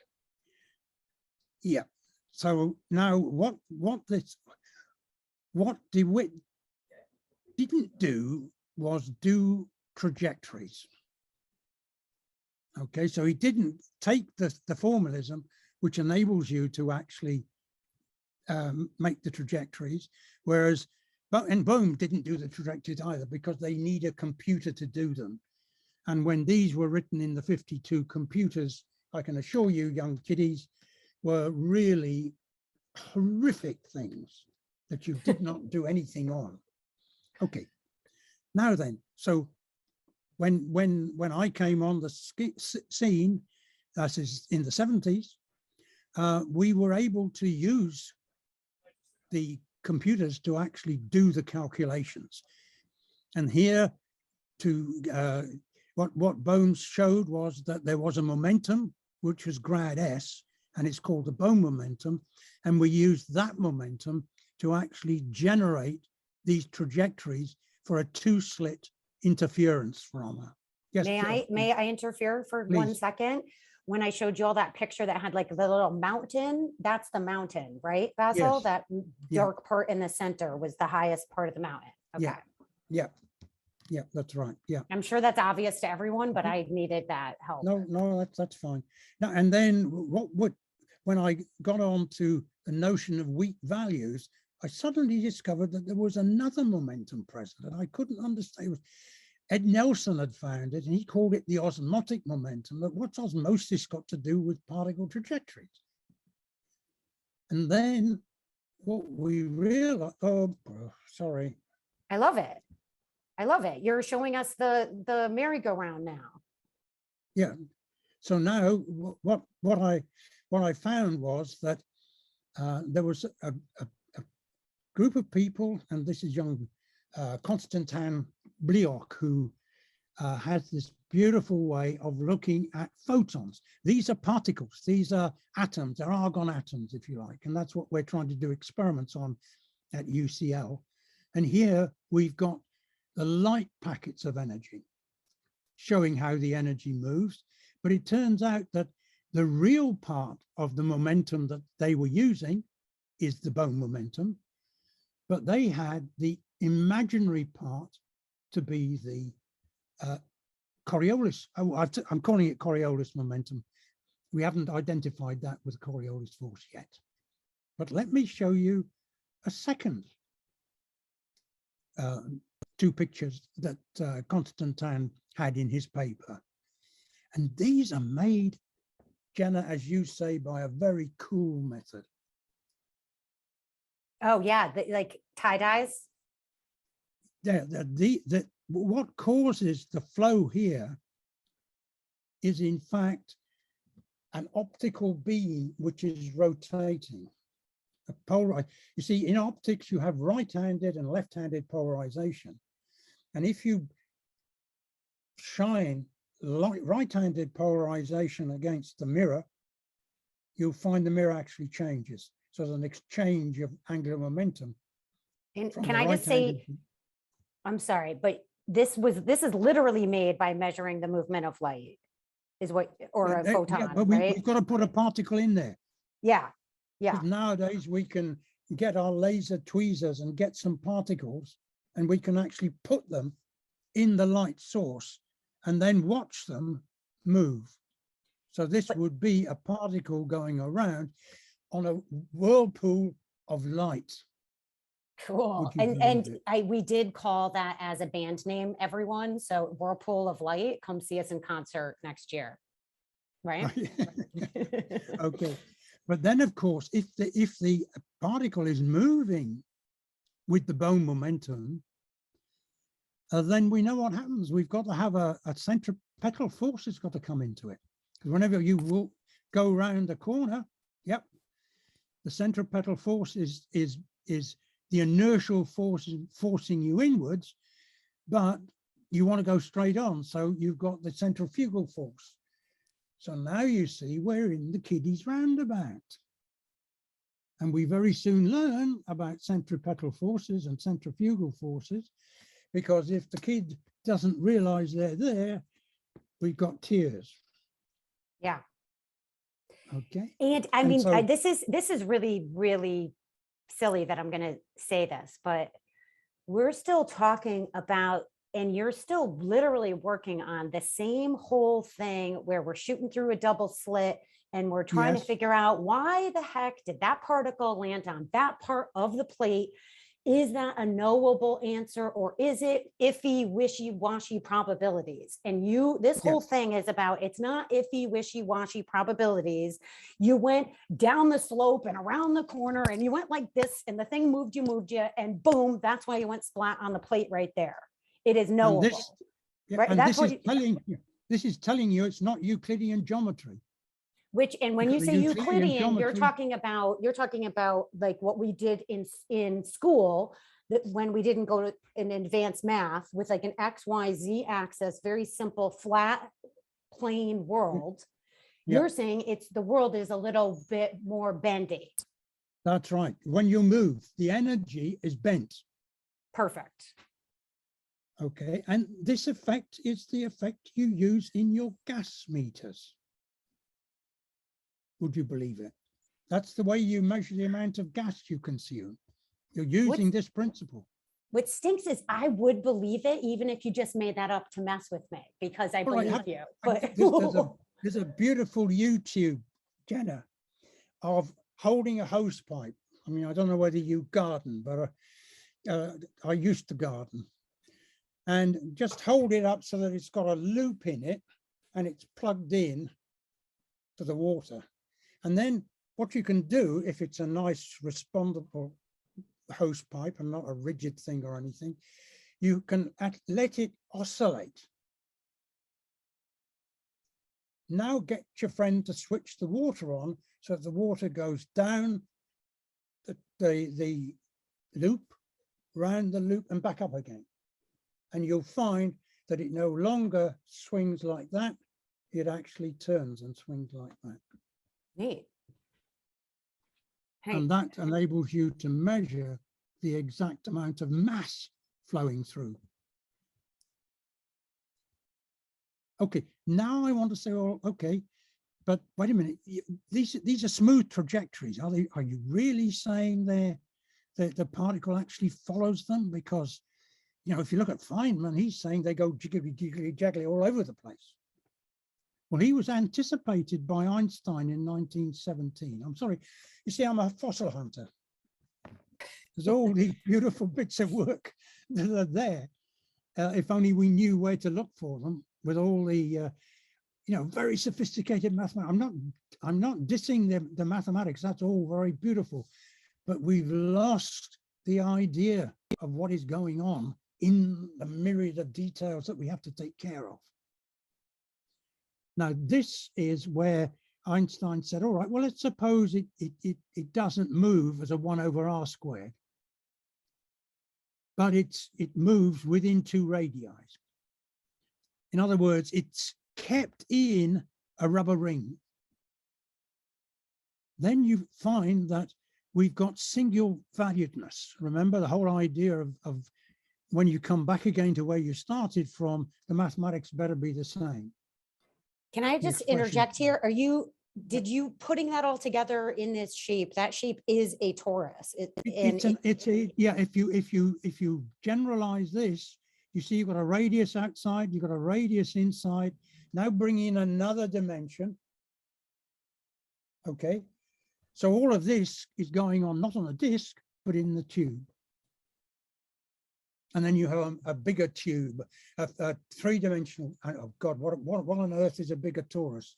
S3: Yeah. So now what DeWitt didn't do was do trajectories. Okay, so he didn't take the formalism, which enables you to actually make the trajectories, whereas Bohm didn't do the trajectories either because they need a computer to do them. And when these were written in the 52 computers, I can assure you, young kiddies, were really horrific things that you did not do anything on. Okay, now then, so when I came on the scene, that is in the 70s, we were able to use the computers to actually do the calculations. And here what Bohm showed was that there was a momentum, which was grad S, and it's called the Bohm momentum. And we used that momentum to actually generate these trajectories for a two-slit interference phenomena. Yes.
S2: May I interfere for
S3: Please.
S2: 1 second? When I showed you all that picture that had like the little mountain, that's the mountain, right, Basil?
S3: Yes.
S2: That dark part in the center was the highest part of the mountain. Okay.
S3: Yeah, that's right. Yeah.
S2: I'm sure that's obvious to everyone, but I needed that help.
S3: No, that's fine. Now, and then when I got on to the notion of weak values, I suddenly discovered that there was another momentum present, and I couldn't understand. It was Ed Nelson had found it, and he called it the osmotic momentum. But what's osmosis got to do with particle trajectories? And then what we realized, sorry.
S2: I love it. I love it. You're showing us the merry-go-round now.
S3: Yeah. So now what what I found was that there was a group of people, and this is young Constantin Bliok, who has this beautiful way of looking at photons. These are particles, these are atoms, they're argon atoms, if you like, and that's what we're trying to do experiments on at UCL. And here we've got the light packets of energy, showing how the energy moves. But it turns out that the real part of the momentum that they were using is the bone momentum, but they had the imaginary part to be the Coriolis. I'm calling it Coriolis momentum. We haven't identified that with Coriolis force yet. But let me show you a second two pictures that Constantin had in his paper. And these are made, Jena, as you say, by a very cool method.
S2: Oh yeah, like tie dyes.
S3: Yeah, what causes the flow here is in fact an optical beam which is rotating. A polar. You see, in optics you have right-handed and left-handed polarization, and if you shine right-handed polarization against the mirror, you'll find the mirror actually changes. So there's an exchange of angular momentum.
S2: And can I just say, I'm sorry, but this is literally made by measuring the movement of light, is what, or a photon,
S3: yeah, but
S2: right?
S3: we've got to put a particle in there.
S2: Yeah, yeah.
S3: Nowadays we can get our laser tweezers and get some particles, and we can actually put them in the light source and then watch them move. So this would be a particle going around on a whirlpool of light.
S2: Cool. We did call that as a band name, everyone. So Whirlpool of Light, come see us in concert next year. Right?
S3: Okay. But then of course, if the particle is moving with the bone momentum, then we know what happens. We've got to have a centripetal force has got to come into it. Because whenever you will go around the corner, yep, the centripetal force is the inertial force forcing you inwards, but you want to go straight on. So you've got the centrifugal force. So now you see we're in the kiddies roundabout. And we very soon learn about centripetal forces and centrifugal forces, because if the kid doesn't realize they're there, we've got tears.
S2: Yeah.
S3: Okay.
S2: And I mean, this is really, really silly that I'm going to say this, but we're still talking about, and you're still literally working on the same whole thing where we're shooting through a double slit and we're trying to figure out why the heck did that particle land on that part of the plate? Is that a knowable answer, or is it iffy, wishy-washy probabilities? And this whole thing is about, it's not iffy, wishy-washy probabilities. You went down the slope and around the corner and you went like this and the thing moved you, and boom, that's why you went splat on the plate right there. It is knowable. Right?
S3: And this is telling you it's not Euclidean geometry.
S2: And when you say Euclidean, you're talking about like what we did in school, that when we didn't go to an advanced math with like an X, Y, Z axis, very simple, flat, plane world. You're saying the world is a little bit more bendy.
S3: That's right. When you move, the energy is bent.
S2: Perfect.
S3: Okay. And this effect is the effect you use in your gas meters. Would you believe it? That's the way you measure the amount of gas you consume. You're using this principle.
S2: What stinks is I would believe it even if you just made that up to mess with me, because I believe you. But
S3: there's a beautiful YouTube, Jena, of holding a hose pipe. I mean, I don't know whether you garden, but I used to garden. And just hold it up so that it's got a loop in it and it's plugged in to the water. And then what you can do, if it's a nice respondable hose pipe and not a rigid thing or anything, you can let it oscillate. now get your friend to switch the water on so that the water goes down the loop, round the loop and back up again. And you'll find that it no longer swings like that. It actually turns and swings like that.
S2: Neat. Hey,
S3: And that enables you to measure the exact amount of mass flowing through. Okay, now I want to say, well, okay, but wait a minute, these are smooth trajectories. Are they? Are you really saying that the particle actually follows them? Because, you know, if you look at Feynman, he's saying they go jiggly, jiggly, jaggly all over the place. Well, he was anticipated by Einstein in 1917. I'm sorry, you see, I'm a fossil hunter. There's all these beautiful bits of work that are there. If only we knew where to look for them, with all the, you know, very sophisticated mathematics. I'm not dissing the mathematics. That's all very beautiful, but we've lost the idea of what is going on in the myriad of details that we have to take care of. Now, this is where Einstein said, all right, well, let's suppose it doesn't move as a 1 over r squared, but it moves within 2 radii. In other words, it's kept in a rubber ring. Then you find that we've got single valuedness. Remember the whole idea of when you come back again to where you started from, the mathematics better be the same.
S2: can I just interject here? Did you putting that all together in this shape? That shape is a torus.
S3: Yeah. If you generalize this, you see you've got a radius outside, you've got a radius inside. Now bring in another dimension. Okay. So all of this is going on, not on a disk, but in the tube. And then you have a bigger tube, a 3-dimensional. Oh God, what on earth is a bigger torus?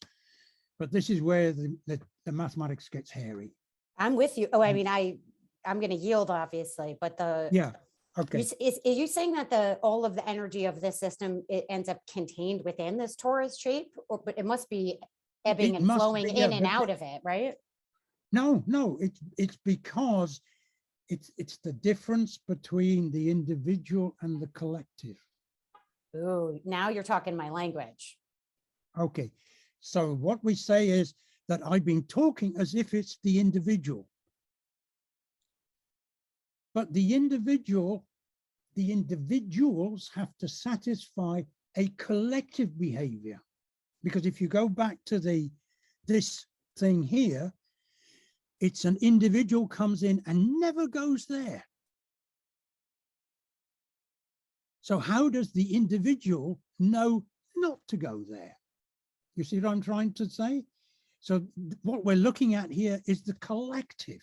S3: But this is where the mathematics gets hairy.
S2: I'm with you. Oh, I mean, I'm going to yield, obviously, but
S3: yeah. Okay.
S2: Is you saying that all of the energy of this system, it ends up contained within this torus shape, but it must be ebbing and flowing in and out of it, right?
S3: No, it's because it's the difference between the individual and the collective.
S2: Ooh, now you're talking my language.
S3: Okay, so what we say is that I've been talking as if it's the individual. But the individuals have to satisfy a collective behavior. Because if you go back to this thing here, it's an individual comes in and never goes there. So how does the individual know not to go there? You see what I'm trying to say? So what we're looking at here is the collective.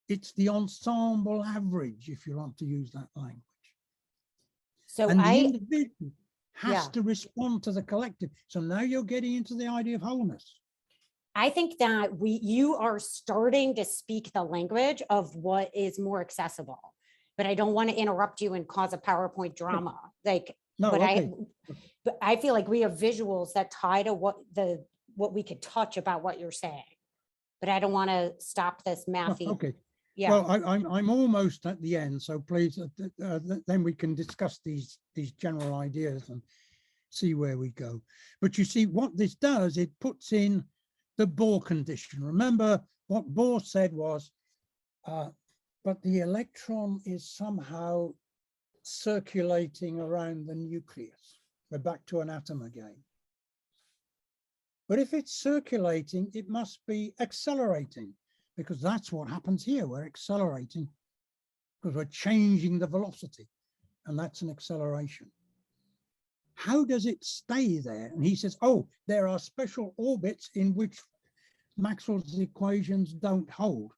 S3: It's the ensemble average, if you want to use that language.
S2: So
S3: and the individual has to respond to the collective. So now you're getting into the idea of wholeness.
S2: I think that you are starting to speak the language of what is more accessible, but I don't want to interrupt you and cause a PowerPoint drama. Like,
S3: no,
S2: but
S3: okay.
S2: but I feel like we have visuals that tie to what we could touch about what you're saying, but I don't want to stop this mathy.
S3: Okay.
S2: Yeah.
S3: Well, I'm almost at the end, so please, then we can discuss these general ideas and see where we go. But you see, what this does, it puts in the Bohr condition. Remember what Bohr said was, but the electron is somehow circulating around the nucleus. We're back to an atom again. But if it's circulating, it must be accelerating, because that's what happens here. We're accelerating because we're changing the velocity, and that's an acceleration. How does it stay there? And he says, oh, there are special orbits in which Maxwell's equations don't hold.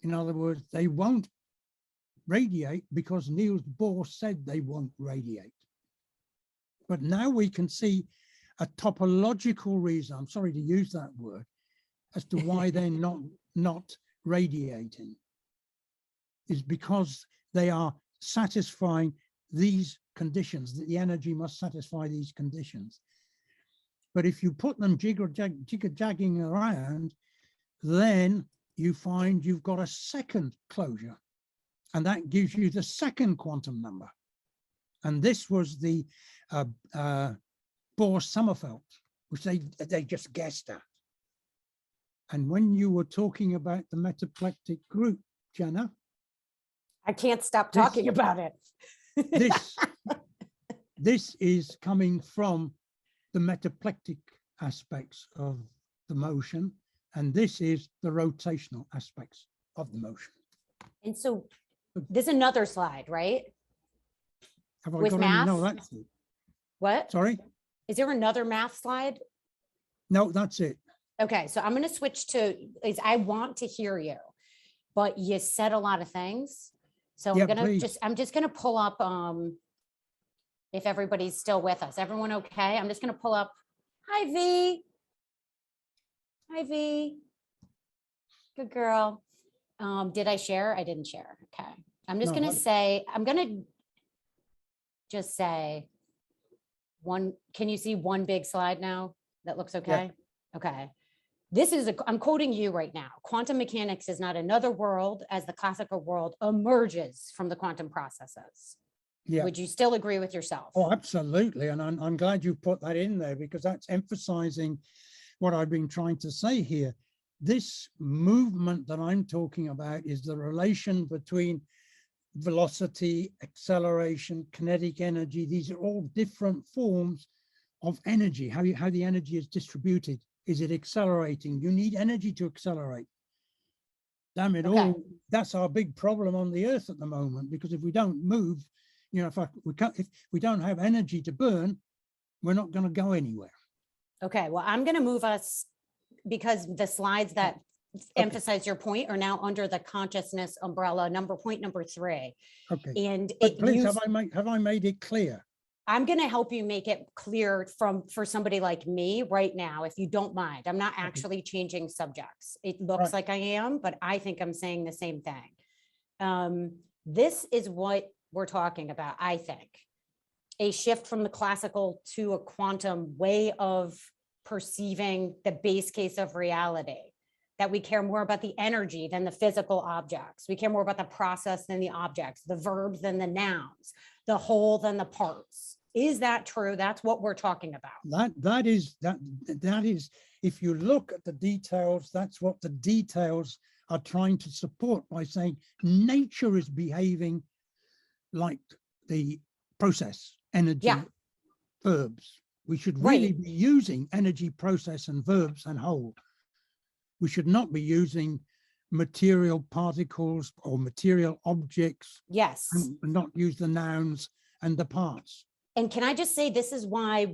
S3: In other words, they won't radiate because Niels Bohr said they won't radiate. But now we can see a topological reason, I'm sorry to use that word, as to why they're not radiating, is because they are satisfying these conditions, that the energy must satisfy these conditions. But if you put them jigger-jagging around, then you find you've got a second closure, and that gives you the second quantum number. And this was the Bohr-Sommerfeld, which they just guessed at. And when you were talking about the metaplectic group, Jena,
S2: I can't stop talking about it.
S3: this is coming from the metaplectic aspects of the motion, and this is the rotational aspects of the motion.
S2: And so there's another slide, right?
S3: Have I
S2: With
S3: got
S2: math?
S3: any? No, that's it.
S2: What?
S3: Sorry?
S2: Is there another math slide?
S3: No, that's it.
S2: Okay, so I'm going to switch to, I want to hear you, but you said a lot of things. So
S3: Yeah,
S2: I'm going to
S3: please.
S2: I'm just going to pull up, if everybody's still with us. Everyone okay? I'm just going to pull up. Hi, V. Hi, V. Good girl. Did I share? I didn't share. Okay. I'm just
S3: No,
S2: going to say, I'm going to just say one. Can you see one big slide now? That looks okay? Okay. This is, I'm quoting you right now. Quantum mechanics is not another world as the classical world emerges from the quantum processes.
S3: Yeah.
S2: Would you still agree with yourself?
S3: Oh, absolutely. And I'm glad you put that in there, because that's emphasizing what I've been trying to say here. This movement that I'm talking about is the relation between velocity, acceleration, kinetic energy. These are all different forms of energy, how the energy is distributed. Is it accelerating? You need energy to accelerate. Damn it
S2: Okay.
S3: all. That's our big problem on the earth at the moment, because if we don't move, you know, if we don't have energy to burn, we're not going to go anywhere.
S2: Okay, well, I'm going to move us, because the slides that emphasize your point are now under the consciousness umbrella, point number 3.
S3: Okay.
S2: And
S3: But please, have I made it clear?
S2: I'm going to help you make it clear for somebody like me right now, if you don't mind. I'm not actually changing subjects. It looks like I am, but I think I'm saying the same thing. This is what we're talking about, I think. A shift from the classical to a quantum way of perceiving the base case of reality, that we care more about the energy than the physical objects. We care more about the process than the objects, the verbs than the nouns, the whole than the parts. Is that true? That's what we're talking about.
S3: That is, if you look at the details, that's what the details are trying to support by saying nature is behaving like the process, energy, verbs. We should really be using energy, process, and verbs and whole. We should not be using material particles or material objects.
S2: Yes.
S3: And not use the nouns and the parts.
S2: And can I just say, this is why,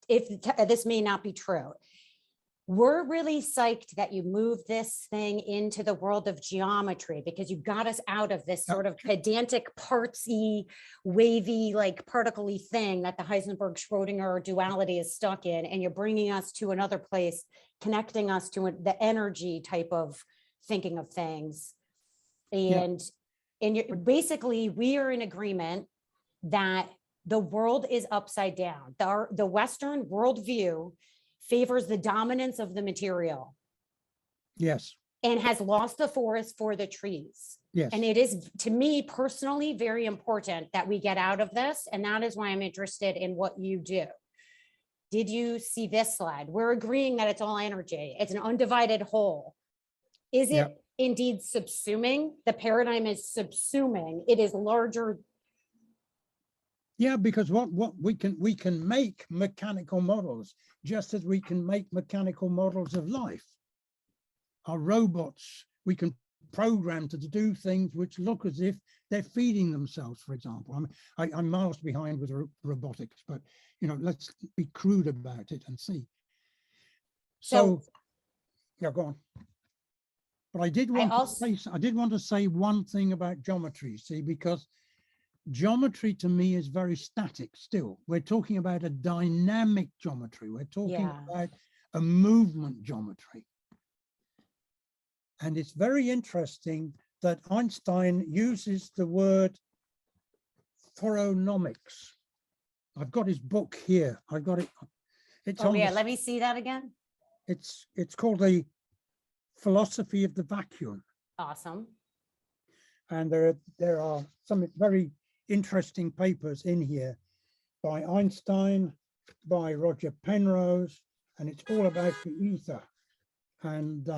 S2: if this may not be true, we're really psyched that you moved this thing into the world of geometry, because you got us out of this sort of pedantic, partsy, wavy, like particle-y thing that the Heisenberg Schrodinger duality is stuck in. And you're bringing us to another place, connecting us to the energy type of thinking of things. And, basically, we are in agreement that the world is upside down. The Western worldview favors the dominance of the material.
S3: Yes.
S2: And has lost the forest for the trees.
S3: Yes.
S2: And it is, to me personally, very important that we get out of this. And that is why I'm interested in what you do. Did you see this slide? We're agreeing that it's all energy. It's an undivided whole. Is it indeed subsuming? The paradigm is subsuming. It is larger.
S3: Yeah, because what we can make mechanical models, just as we can make mechanical models of life. Our robots, we can program to do things which look as if they're feeding themselves, for example. I'm miles behind with robotics, but you know, let's be crude about it and see. So yeah, go on. But I did want to say one thing about geometry, see, because geometry to me is very static still. We're talking about a dynamic geometry. We're talking about a movement geometry. And it's very interesting that Einstein uses the word phoronomics. I've got his book here. I've got it. It's
S2: Oh
S3: on
S2: yeah,
S3: the,
S2: let me see that again.
S3: it's called the Philosophy of the Vacuum.
S2: Awesome.
S3: And there are some very interesting papers in here by Einstein, by Roger Penrose, and it's all about the ether. And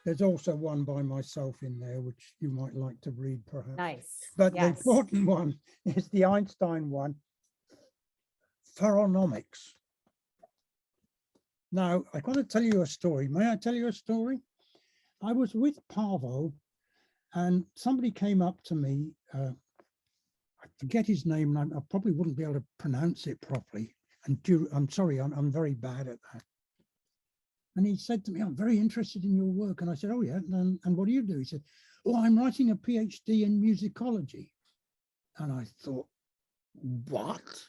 S3: there's also one by myself in there, which you might like to read perhaps.
S2: Nice.
S3: But the
S2: Yes.
S3: important one is the Einstein one, pheronomics. Now, I've got to tell you a story. May I tell you a story? I was with Parvo, and somebody came up to me. I forget his name, and I probably wouldn't be able to pronounce it properly. And I'm sorry, I'm very bad at that. And he said to me, I'm very interested in your work. And I said, oh yeah, and what do you do? He said, oh, I'm writing a PhD in musicology. And I thought, what?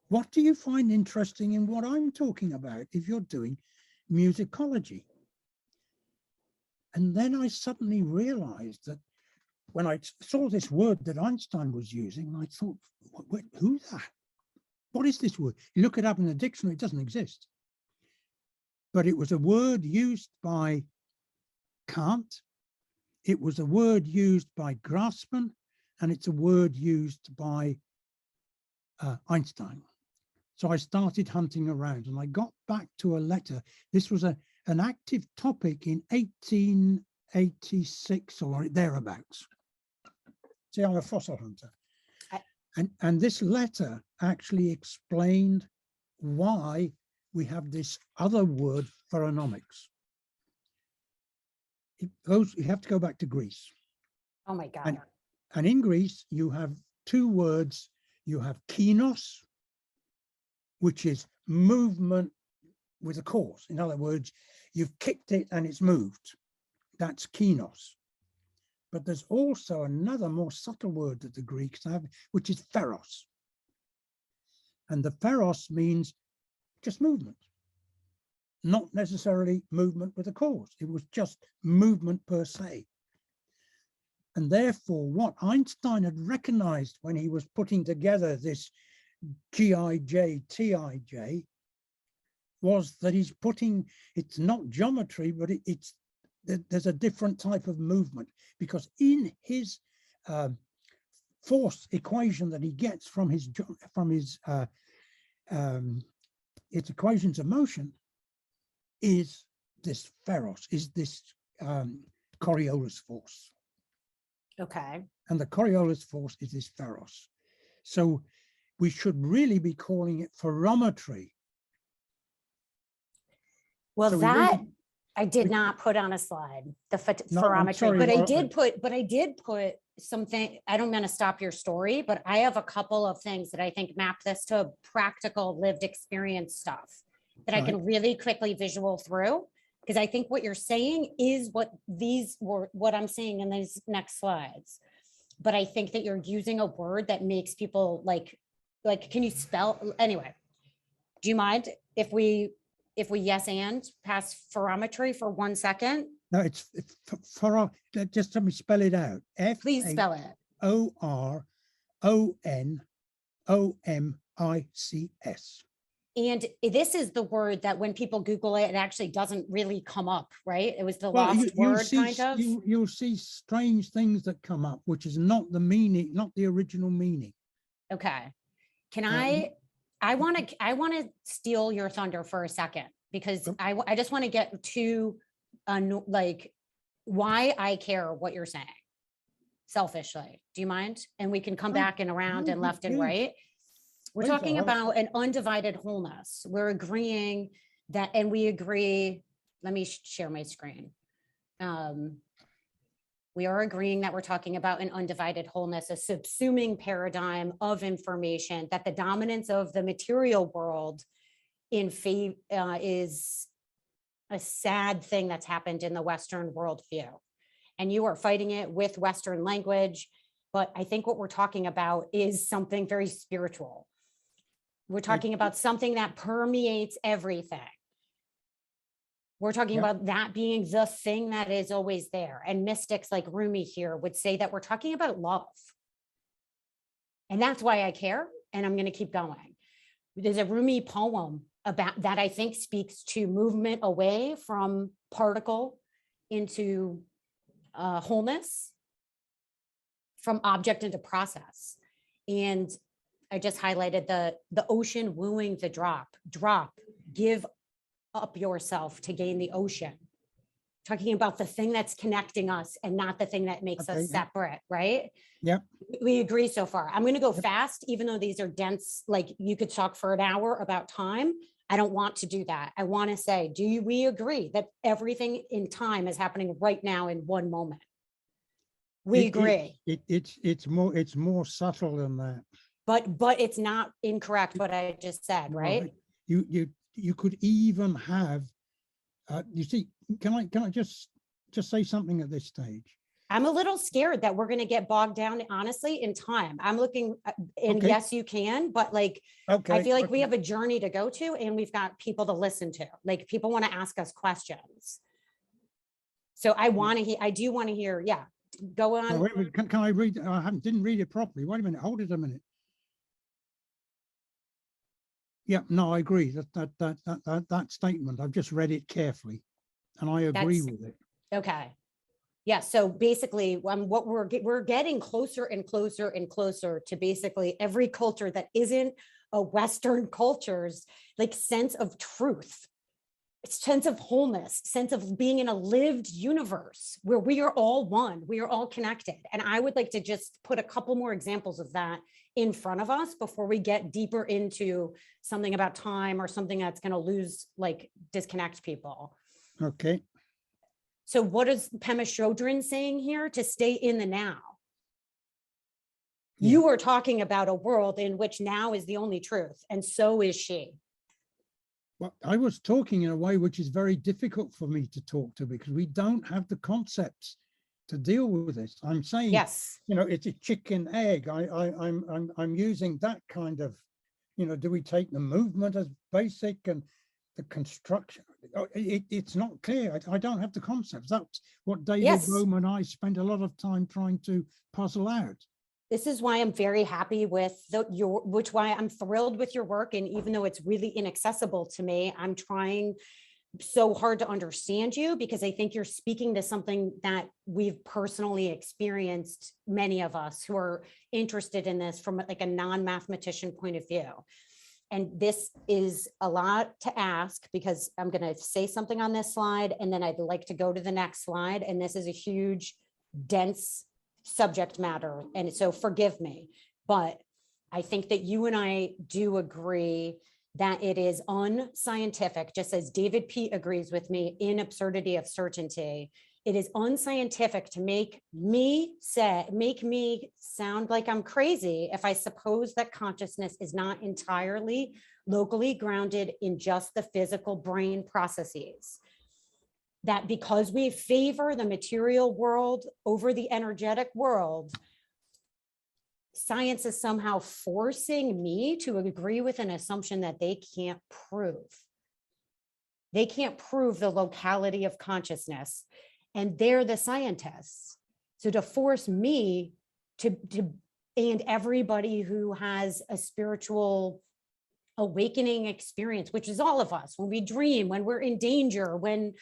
S3: What do you find interesting in what I'm talking about if you're doing musicology? And then I suddenly realized that when I saw this word that Einstein was using, I thought, who's that? What is this word? You look it up in the dictionary, it doesn't exist. But it was a word used by Kant. It was a word used by Grassmann, and it's a word used by Einstein. So I started hunting around, and I got back to a letter. This was an active topic in 1886 or thereabouts. See, I'm a fossil hunter. And this letter actually explained why we have this other word, pheronomics. You have to go back to Greece.
S2: Oh my God.
S3: And in Greece, you have two words. You have kinos, which is movement with a cause. In other words, you've kicked it and it's moved. That's kinos. But there's also another more subtle word that the Greeks have, which is pheros. And the pheros means just movement, not necessarily movement with a cause. It was just movement per se. And therefore, what Einstein had recognized when he was putting together this GIJ, TIJ, was that he's putting, it's not geometry, but there's a different type of movement, because in his force equation that he gets from his equations of motion is this pheros, is this Coriolis force.
S2: Okay.
S3: And the Coriolis force is this pheros. So we should really be calling it pherometry.
S2: Well,
S3: So
S2: that I did not put on a slide, the pherometry,
S3: sorry,
S2: but I did put something. I don't want to stop your story, but I have a couple of things that I think map this to practical lived experience stuff that I can really quickly visual through, because I think what you're saying is what I'm seeing in these next slides. But I think that you're using a word that makes people like, can you spell? Anyway, do you mind if we yes and pass pherometry for 1 second?
S3: No, it's just let me spell it out.
S2: Please spell it.
S3: F-A-O-R-O-M-I-C-S.
S2: And this is the word that when people Google it, it actually doesn't really come up, right? It was the lost word, kind of.
S3: You'll see strange things that come up, which is not the meaning, not the original meaning.
S2: Okay. Can I want to steal your thunder for a second, because I just want to get to like why I care what you're saying selfishly. Do you mind? And we can come back and around and left and right. We're talking about an undivided wholeness. We're agreeing that, and we agree, let me share my screen. We are agreeing that we're talking about an undivided wholeness, a subsuming paradigm of information, that the dominance of the material world is a sad thing that's happened in the Western worldview. And you are fighting it with Western language. But I think what we're talking about is something very spiritual. We're talking about something that permeates everything. We're talking about that being the thing that is always there. And mystics like Rumi here would say that we're talking about love. And that's why I care. And I'm going to keep going. There's a Rumi poem about that I think speaks to movement away from particle into wholeness, from object into process. And I just highlighted the ocean wooing the drop, give up yourself to gain the ocean. Talking about the thing that's connecting us and not the thing that makes us separate, right?
S3: Yep.
S2: We agree so far. I'm going to go fast, even though these are dense, like you could talk for an hour about time. I don't want to do that. I want to say, we agree that everything in time is happening right now in one moment? We agree.
S3: It's more subtle than that.
S2: But it's not incorrect what I just said, right?
S3: You could even have, you see, can I just say something at this stage?
S2: I'm a little scared that we're going to get bogged down, honestly, in time. I'm looking, and yes, you can, but like, I feel like we have a journey to go to, and we've got people to listen to. Like, people want to ask us questions. So I do want to hear, go on.
S3: Oh, wait a minute, can I read? I didn't read it properly. Wait a minute, hold it a minute. Yeah, no, I agree that statement. I've just read it carefully, and I agree with it.
S2: Okay. Yeah. So basically, what we're getting closer and closer and closer to basically every culture that isn't a Western culture's like sense of truth, sense of wholeness, sense of being in a lived universe where we are all one, we are all connected. And I would like to just put a couple more examples of that in front of us before we get deeper into something about time or something that's going to disconnect people.
S3: Okay.
S2: So what is Pema Chodron saying here? To stay in the now. Yeah. You are talking about a world in which now is the only truth, and so is she.
S3: Well, I was talking in a way which is very difficult for me to talk to, because we don't have the concepts to deal with this. I'm saying,
S2: yes,
S3: it's a chicken egg. I'm using that kind of, do we take the movement as basic and the construction? It's not clear. I don't have the concepts. That's what David Bohm and I spend a lot of time trying to puzzle out.
S2: This is why I'm very happy with why I'm thrilled with your work. And even though it's really inaccessible to me, I'm trying so hard to understand you, because I think you're speaking to something that we've personally experienced, many of us who are interested in this from like a non-mathematician point of view. And this is a lot to ask, because I'm going to say something on this slide, and then I'd like to go to the next slide. And this is a huge, dense subject matter. And so forgive me, but I think that you and I do agree that it is unscientific, just as David P. agrees with me in Absurdity of Certainty. It is unscientific to make me sound like I'm crazy if I suppose that consciousness is not entirely locally grounded in just the physical brain processes. That because we favor the material world over the energetic world, science is somehow forcing me to agree with an assumption that they can't prove. They can't prove the locality of consciousness. And they're the scientists. So to force me and everybody who has a spiritual awakening experience, which is all of us, when we dream, when we're in danger, when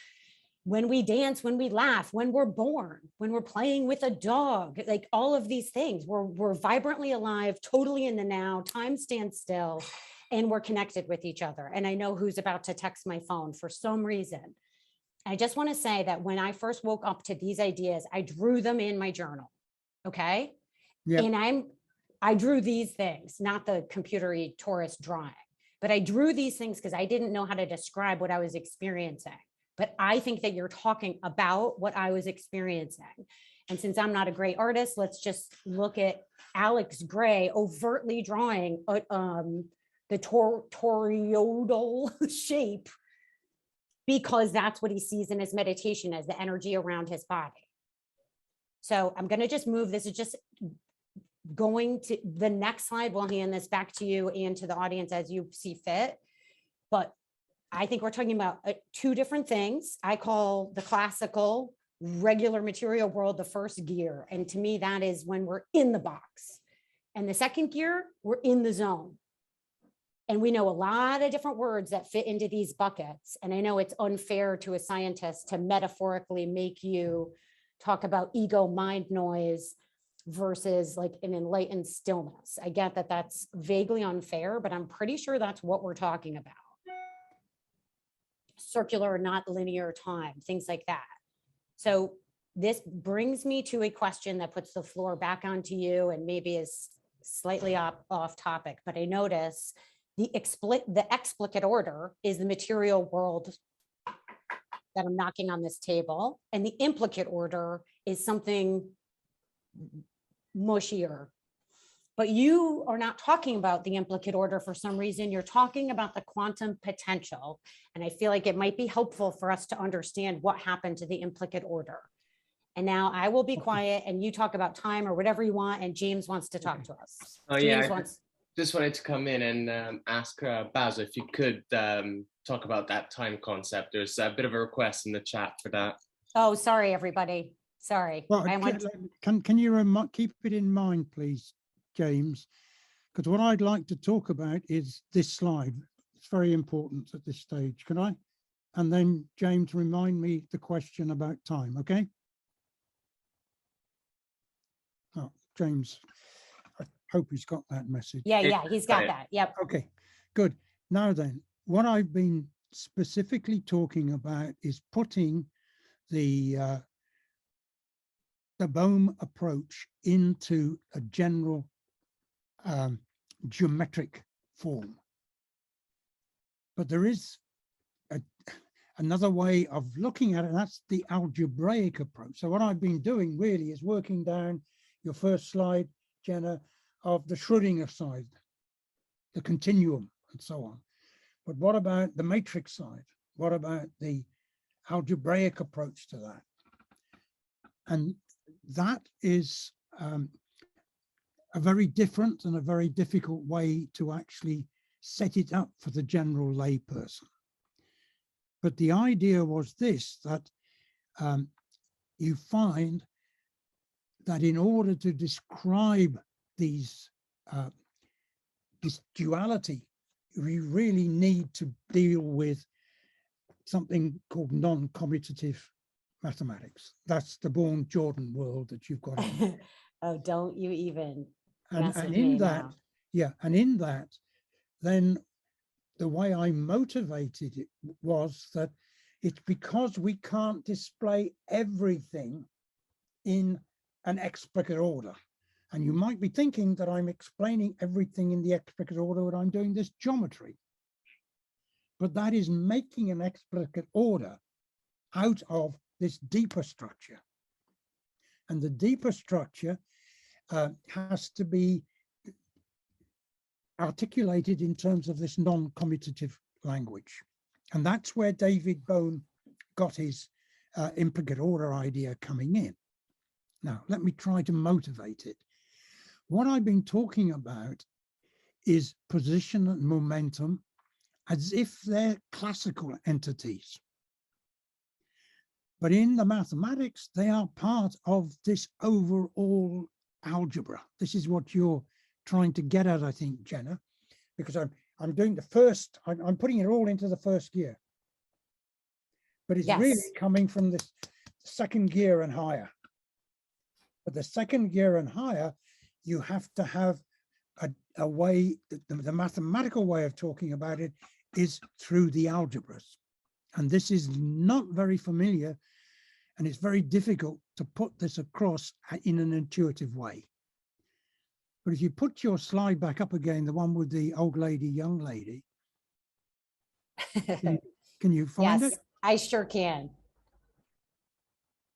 S2: we dance, when we laugh, when we're born, when we're playing with a dog, like all of these things, we're vibrantly alive, totally in the now, time stands still, and we're connected with each other. And I know who's about to text my phone for some reason. I just want to say that when I first woke up to these ideas, I drew them in my journal. Okay. Yeah. And I drew these things, not the computer-y tourist drawing, but I drew these things because I didn't know how to describe what I was experiencing. But I think that you're talking about what I was experiencing. And since I'm not a great artist, let's just look at Alex Gray overtly the toroidal shape, because that's what he sees in his meditation as the energy around his body. So I'm going to just move. This is just going to the next slide. We'll hand this back to you and to the audience as you see fit. But I think we're talking about two different things. I call the classical regular material world the first gear. And to me, that is when we're in the box. And the second gear, we're in the zone. And we know a lot of different words that fit into these buckets. And I know it's unfair to a scientist to metaphorically make you talk about ego mind noise versus like an enlightened stillness. I get that that's vaguely unfair, but I'm pretty sure that's what we're talking about. Circular, not linear time, things like that. So this brings me to a question that puts the floor back onto you and maybe is slightly off topic, but I notice the explicit order is the material world that I'm knocking on this table, and the implicate order is something mushier. But you are not talking about the implicate order for some reason. You're talking about the quantum potential. And I feel like it might be helpful for us to understand what happened to the implicate order. And now I will be quiet and you talk about time or whatever you want. And James wants to talk to us.
S1: Oh,
S2: James
S1: yeah. Just wanted to come in and ask Basil if you could talk about that time concept. There's a bit of a request in the chat for that.
S2: Oh, sorry, everybody. Sorry.
S3: Well, can you keep it in mind, please, James? Because what I'd like to talk about is this slide. It's very important at this stage. Can I? And then James, remind me the question about time, okay? Oh, James, I hope he's got that message.
S2: Yeah, he's got that. Yep.
S3: Okay, good. Now then, what I've been specifically talking about is putting the Bohm approach into a general geometric form. But there is another way of looking at it, and that's the algebraic approach. So what I've been doing really is working down your first slide, Jena, of the Schrödinger side, the continuum and so on. But what about the matrix side? What about the algebraic approach to that? And that is a very different and a very difficult way to actually set it up for the general layperson. But the idea was this, that you find that in order to describe these this duality, we really need to deal with something called non-commutative mathematics. That's the Bourne-Jordan world that you've got.
S2: Oh, don't you even.
S3: And in that,
S2: now.
S3: Yeah, and in that, then the way I motivated it was that it's because we can't display everything in an explicit order. And you might be thinking that I'm explaining everything in the explicit order when I'm doing this geometry. But that is making an explicit order out of this deeper structure. And the deeper structure has to be articulated in terms of this non-commutative language. And that's where David Bohm got his implicate order idea coming in. Now, let me try to motivate it. What I've been talking about is position and momentum as if they're classical entities. But in the mathematics, they are part of this overall algebra. This is what you're trying to get at, I think, Jena, because I'm doing the first, I'm putting it all into the first gear. But it's really coming from this second gear and higher. But the second gear and higher, you have to have a way, the mathematical way of talking about it is through the algebras. And this is not very familiar, and it's very difficult to put this across in an intuitive way. But if you put your slide back up again, the one with the old lady, young lady, can you find it?
S2: Yes, I sure can.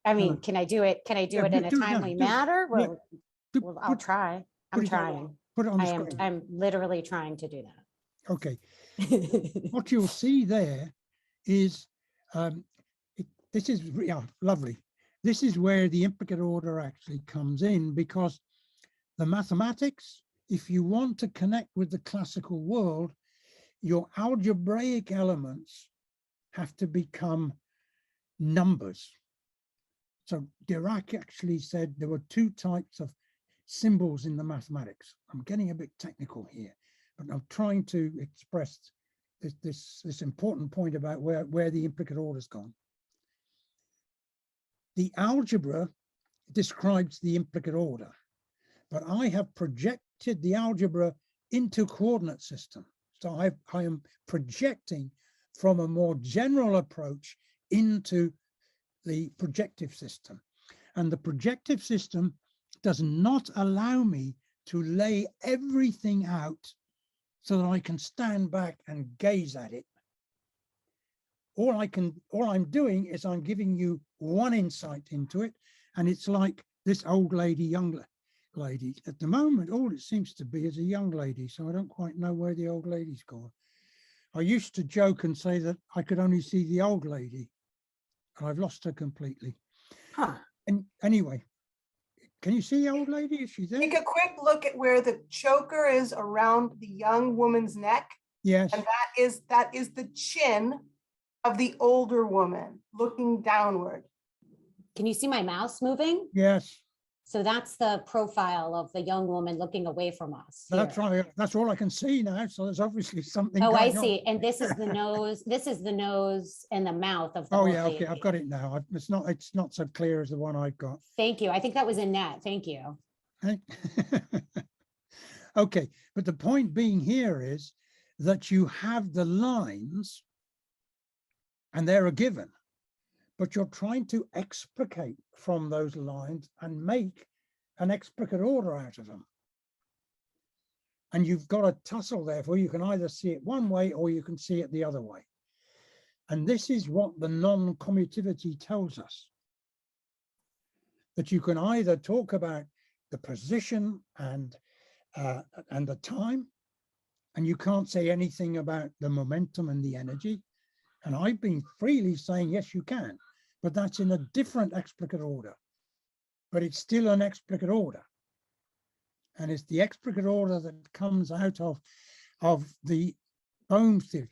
S2: I mean, can I do it? Can I do it in a timely manner? Well, I'll try. I'm trying.
S3: Put it on the screen.
S2: I'm literally trying to do that.
S3: Okay. What you'll see there is, this is lovely. This is where the implicate order actually comes in, because the mathematics, if you want to connect with the classical world, your algebraic elements have to become numbers. So Dirac actually said there were two types of symbols in the mathematics. I'm getting a bit technical here, but I'm trying to express this important point about where the implicate order's gone. The algebra describes the implicate order, but I have projected the algebra into coordinate system. So I am projecting from a more general approach into the projective system. And the projective system does not allow me to lay everything out so that I can stand back and gaze at it. All I'm doing is I'm giving you one insight into it. And it's like this old lady, young lady. At the moment, all it seems to be is a young lady. So I don't quite know where the old lady's gone. I used to joke and say that I could only see the old lady, and I've lost her completely.
S2: Huh.
S3: And anyway, can you see the old lady? Is she there?
S4: Take a quick look at where the choker is around the young woman's neck.
S3: Yes.
S4: And that is the chin of the older woman looking downward.
S2: Can you see my mouse moving?
S3: Yes.
S2: So that's the profile of the young woman looking away from us.
S3: That's
S2: here.
S3: right. That's all I can see now. So there's obviously something.
S2: Oh, I
S3: going
S2: see.
S3: on.
S2: And this is the nose. This is the nose and the mouth of the
S3: Oh
S2: old
S3: yeah. Okay,
S2: lady.
S3: I've got it now. It's not so clear as the one I've got.
S2: Thank you. I think that was Annette. Thank you.
S3: Okay, but the point being here is that you have the lines and they're a given, but you're trying to explicate from those lines and make an explicate order out of them. And you've got a tussle, therefore you can either see it one way or you can see it the other way. And this is what the non-commutativity tells us. That you can either talk about the position and the time, and you can't say anything about the momentum and the energy. And I've been freely saying, yes, you can, but that's in a different explicate order. But it's still an explicate order. And it's the explicate order that comes out of the Bohm theory.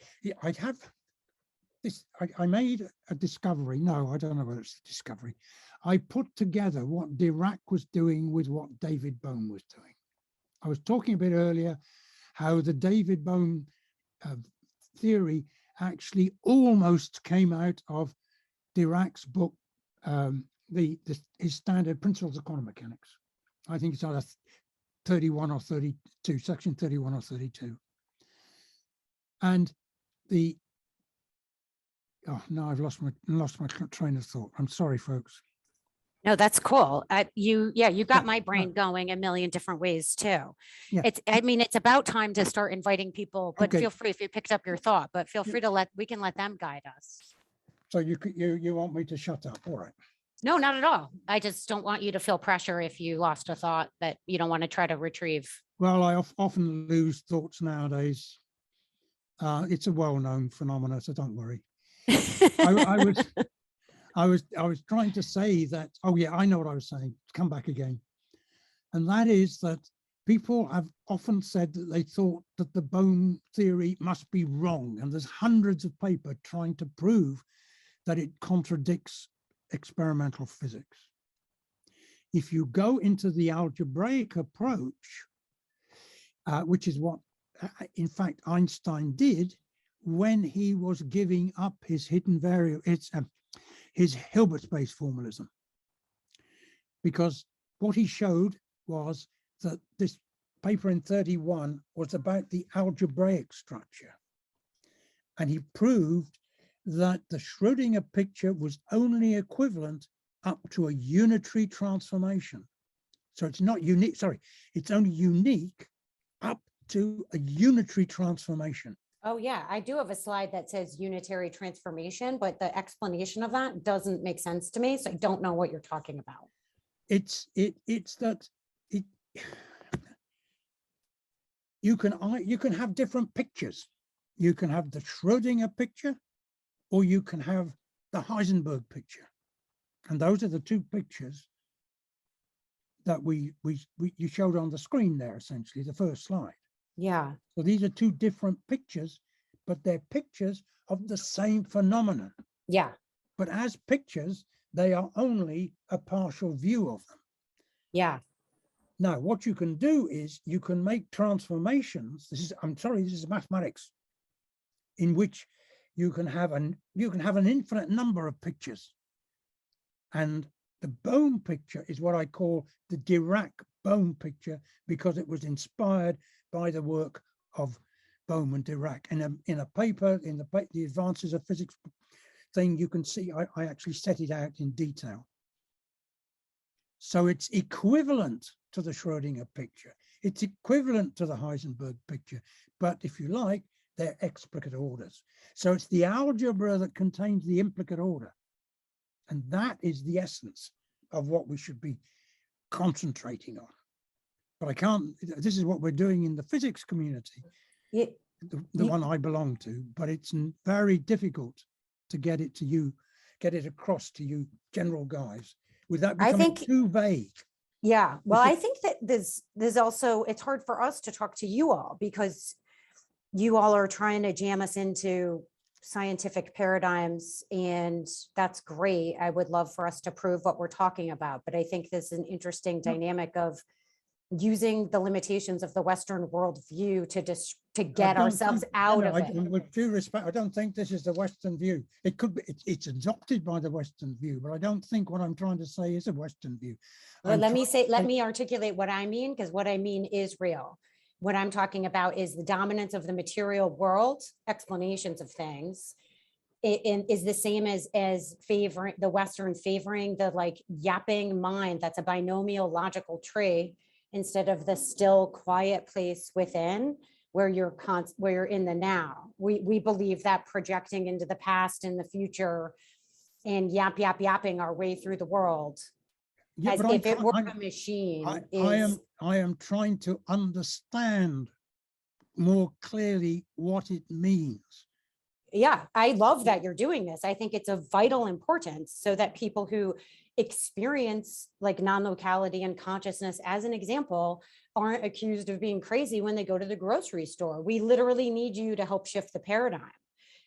S3: I made a discovery. No, I don't know whether it's a discovery. I put together what Dirac was doing with what David Bohm was doing. I was talking a bit earlier how the David Bohm theory actually almost came out of Dirac's book, his standard principles of quantum mechanics. I think it's either 31 or 32, section 31 or 32. And no, I've lost my train of thought. I'm sorry, folks.
S2: No, that's cool. You got my brain going a million different ways too.
S3: Yeah.
S2: I mean, it's about time to start inviting people, but
S3: Okay.
S2: feel free if you picked up your thought, but feel free to we can let them guide us.
S3: So you want me to shut up? All right.
S2: No, not at all. I just don't want you to feel pressure if you lost a thought that you don't want to try to retrieve.
S3: Well, I often lose thoughts nowadays. It's a well-known phenomenon, so don't worry. I was trying to say that, oh yeah, I know what I was saying, come back again. And that is that people have often said that they thought that the Bohm theory must be wrong. And there's hundreds of papers trying to prove that it contradicts experimental physics. If you go into the algebraic approach, which is what, in fact, Einstein did when he was giving up his hidden variable, his Hilbert space formalism, because what he showed was that this paper in 31 was about the algebraic structure. And he proved that the Schrödinger picture was only equivalent up to a unitary transformation. So it's not unique, sorry, it's only unique up to a unitary transformation.
S2: Oh yeah, I do have a slide that says unitary transformation, but the explanation of that doesn't make sense to me. So I don't know what you're talking about.
S3: It's that you can have different pictures. You can have the Schrödinger picture, or you can have the Heisenberg picture. And those are the two pictures that you showed on the screen there, essentially, the first slide.
S2: Yeah.
S3: So these are two different pictures, but they're pictures of the same phenomenon.
S2: Yeah.
S3: But as pictures, they are only a partial view of them.
S2: Yeah.
S3: Now, what you can do is you can make transformations. This is mathematics, in which you can have an infinite number of pictures. And the bone picture is what I call the Dirac bone picture, because it was inspired by the work of Bohm and Dirac. And in a paper, in the Advances of Physics thing, you can see I actually set it out in detail. So it's equivalent to the Schrödinger picture. It's equivalent to the Heisenberg picture. But if you like, they're explicate orders. So it's the algebra that contains the implicate order. And that is the essence of what we should be concentrating on. But I can't, this is what we're doing in the physics community, the one I belong to, but it's very difficult to get it to you, get it across to you general guys, without becoming too vague.
S2: Yeah, well, I think that there's also, it's hard for us to talk to you all, because you all are trying to jam us into scientific paradigms, and that's great. I would love for us to prove what we're talking about, but I think this is an interesting dynamic of using the limitations of the Western worldview to get ourselves out of it.
S3: With due respect, I don't think this is the Western view. It could be, it's adopted by the Western view, but I don't think what I'm trying to say is a Western view.
S2: Well, let me articulate what I mean, because what I mean is real. What I'm talking about is the dominance of the material world, explanations of things. It is the same as favoring the Western, favoring the like yapping mind that's a binomial logical tree, instead of the still quiet place within where you're in the now. We believe that projecting into the past and the future and yapping our way through the world, as if it were a machine.
S3: I am trying to understand more clearly what it means.
S2: Yeah, I love that you're doing this. I think it's of vital importance, so that people who experience like non-locality and consciousness, as an example, aren't accused of being crazy when they go to the grocery store. We literally need you to help shift the paradigm.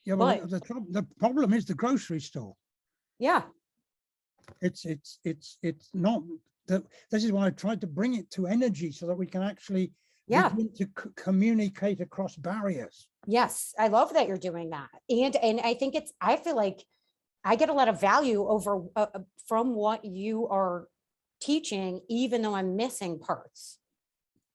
S3: Yeah, but the problem is the grocery store.
S2: Yeah.
S3: It's not that. This is why I tried to bring it to energy, so that we can actually begin to communicate across barriers.
S2: Yes, I love that you're doing that. And I think I feel like I get a lot of value over from what you are teaching, even though I'm missing parts.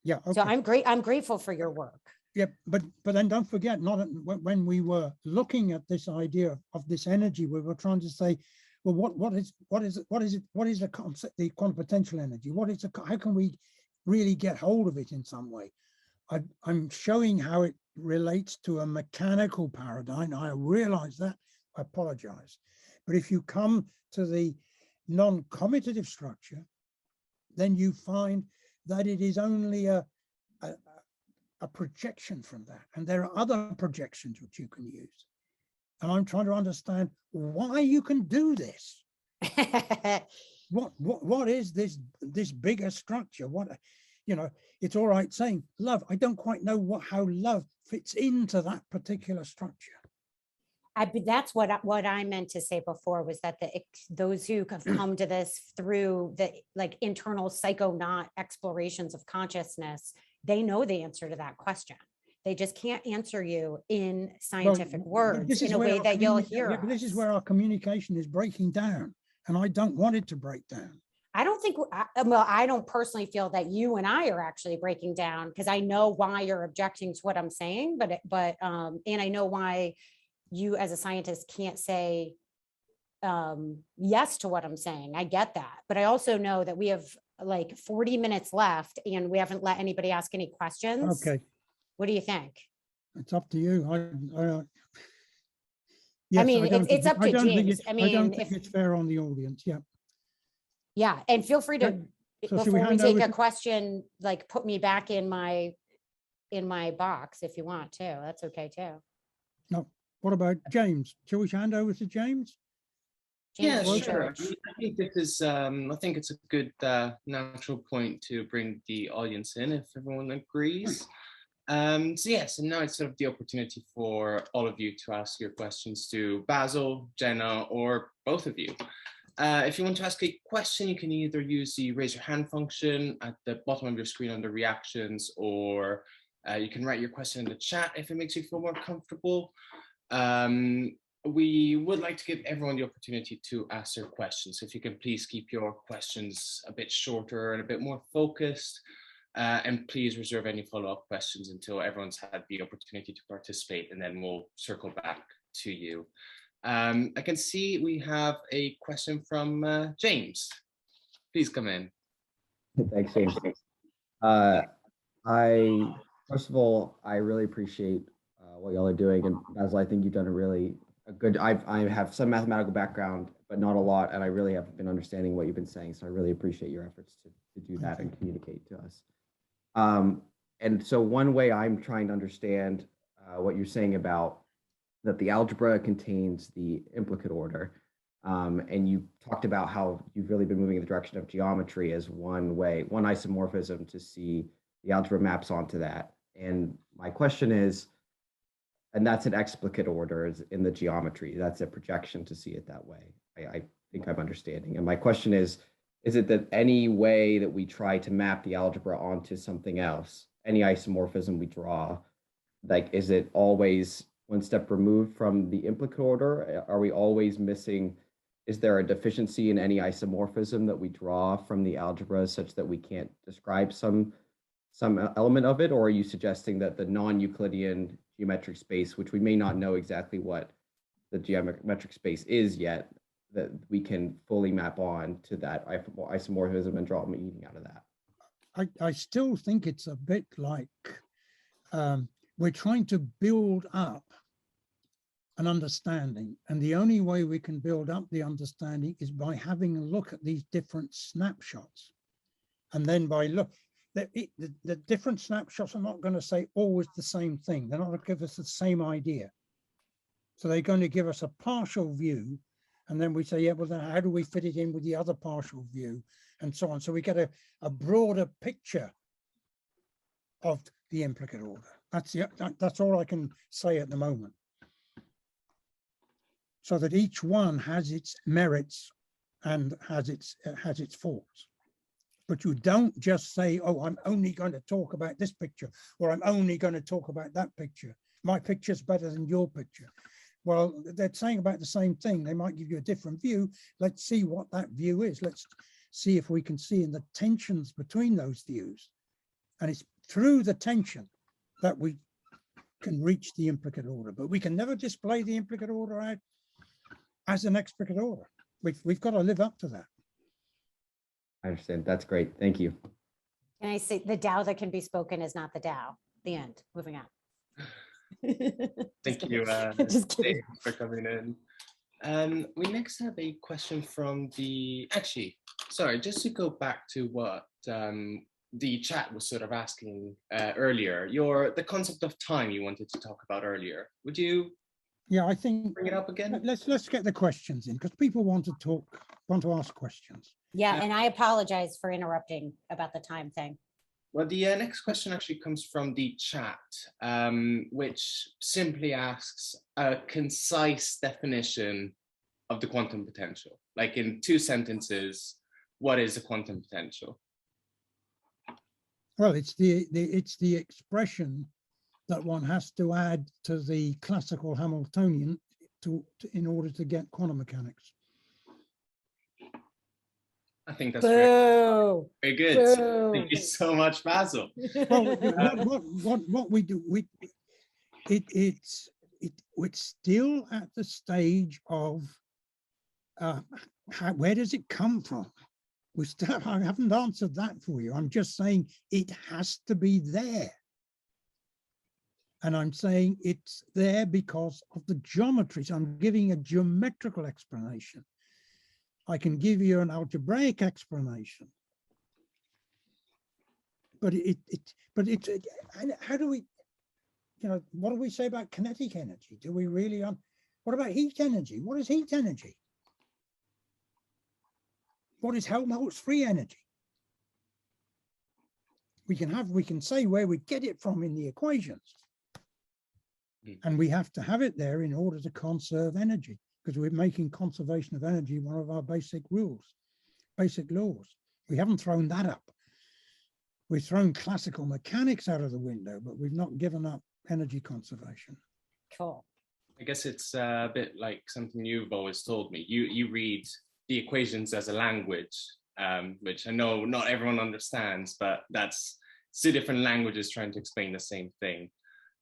S3: Yeah. Okay.
S2: So I'm grateful for your work.
S3: Yeah, but then don't forget, when we were looking at this idea of this energy, we were trying to say, well, what is the concept, the quantum potential energy? How can we really get hold of it in some way? I'm showing how it relates to a mechanical paradigm. I realize that. I apologize. But if you come to the non-commutative structure, then you find that it is only a projection from that. And there are other projections which you can use. And I'm trying to understand why you can do this. What is this bigger structure? It's all right saying love. I don't quite know how love fits into that particular structure.
S2: That's what I meant to say before, was that those who have come to this through the like internal psychonaut explorations of consciousness, they know the answer to that question. They just can't answer you in scientific words in a way that you'll hear.
S3: Yeah, but this is where our communication is breaking down, and I don't want it to break down.
S2: I don't think, well, I don't personally feel that you and I are actually breaking down, because I know why you're objecting to what I'm saying, but and I know why you as a scientist can't say yes to what I'm saying. I get that. But I also know that we have like 40 minutes left and we haven't let anybody ask any questions.
S3: Okay.
S2: What do you think?
S3: It's up to you.
S2: It's up to James.
S3: I don't think it's fair on the audience. Yeah.
S2: Yeah. And feel free to, before we take a question, like put me back in my box if you want to. That's okay too.
S3: No. What about James? Shall we hand over to James?
S1: Yeah, sure. I think this is, I think it's a good natural point to bring the audience in, if everyone agrees. So now it's sort of the opportunity for all of you to ask your questions to Basil, Jena, or both of you. If you want to ask a question, you can either use the raise your hand function at the bottom of your screen under reactions, or you can write your question in the chat if it makes you feel more comfortable. We would like to give everyone the opportunity to ask their questions. So if you can please keep your questions a bit shorter and a bit more focused, and please reserve any follow-up questions until everyone's had the opportunity to participate, and then we'll circle back to you. I can see we have a question from James. Please come in.
S5: Thanks, James. First of all, I really appreciate what y'all are doing, and Basil, I think you've done a good. I have some mathematical background, but not a lot, and I really have been understanding what you've been saying. So I really appreciate your efforts to do that and communicate to us. And so one way I'm trying to understand what you're saying about that the algebra contains the implicate order, and you talked about how you've really been moving in the direction of geometry as one way, one isomorphism to see the algebra maps onto that. And my question is, and that's an explicate order in the geometry. That's a projection to see it that way. I think I'm understanding. And my question is it that any way that we try to map the algebra onto something else, any isomorphism we draw, like, is it always one step removed from the implicate order? Are we always missing? Is there a deficiency in any isomorphism that we draw from the algebra such that we can't describe some element of it? Or are you suggesting that the non-Euclidean geometric space, which we may not know exactly what the geometric space is yet, that we can fully map on to that isomorphism and draw a meaning out of that?
S3: I still think it's a bit like we're trying to build up an understanding, and the only way we can build up the understanding is by having a look at these different snapshots. And then by the different snapshots are not going to say always the same thing. They're not going to give us the same idea. So they're going to give us a partial view, and then we say, yeah, well, then how do we fit it in with the other partial view, and so on. So we get a broader picture of the implicate order. That's all I can say at the moment. So that each one has its merits and has its faults. But you don't just say, oh, I'm only going to talk about this picture, or I'm only going to talk about that picture. My picture's better than your picture. Well, they're saying about the same thing. They might give you a different view. Let's see what that view is. Let's see if we can see in the tensions between those views. And it's through the tension that we can reach the implicate order. But we can never display the implicate order out as an explicate order. We've got to live up to that.
S5: I understand. That's great. Thank you.
S2: Can I say the Tao that can be spoken is not the Tao? The end. Moving on.
S1: Thank you,
S2: Just kidding.
S1: for coming in. We next have a question from actually, sorry, just to go back to what the chat was sort of asking earlier, the concept of time you wanted to talk about earlier. Would you?
S3: Yeah, I think
S1: bring it up again.
S3: Let's get the questions in, because people want to ask questions.
S2: Yeah, and I apologize for interrupting about the time thing.
S1: Well, the next question actually comes from the chat, which simply asks a concise definition of the quantum potential. Like in 2 sentences, what is a quantum potential?
S3: Well, it's the expression that one has to add to the classical Hamiltonian in order to get quantum mechanics.
S1: I think that's
S2: Boo.
S1: very good.
S2: Boo.
S1: Thank you so much, Basil.
S3: Well, what we do, it's still at the stage of where does it come from? I haven't answered that for you. I'm just saying it has to be there. And I'm saying it's there because of the geometries. I'm giving a geometrical explanation. I can give you an algebraic explanation. But how do we, what do we say about kinetic energy? Do we really, what about heat energy? What is heat energy? What is Helmholtz free energy? We can say where we get it from in the equations. And we have to have it there in order to conserve energy. because we're making conservation of energy one of our basic rules, basic laws. We haven't thrown that up. We've thrown classical mechanics out of the window, but we've not given up energy conservation.
S2: Cool.
S1: I guess it's a bit like something you've always told me. You read the equations as a language, which I know not everyone understands, but that's two different languages trying to explain the same thing.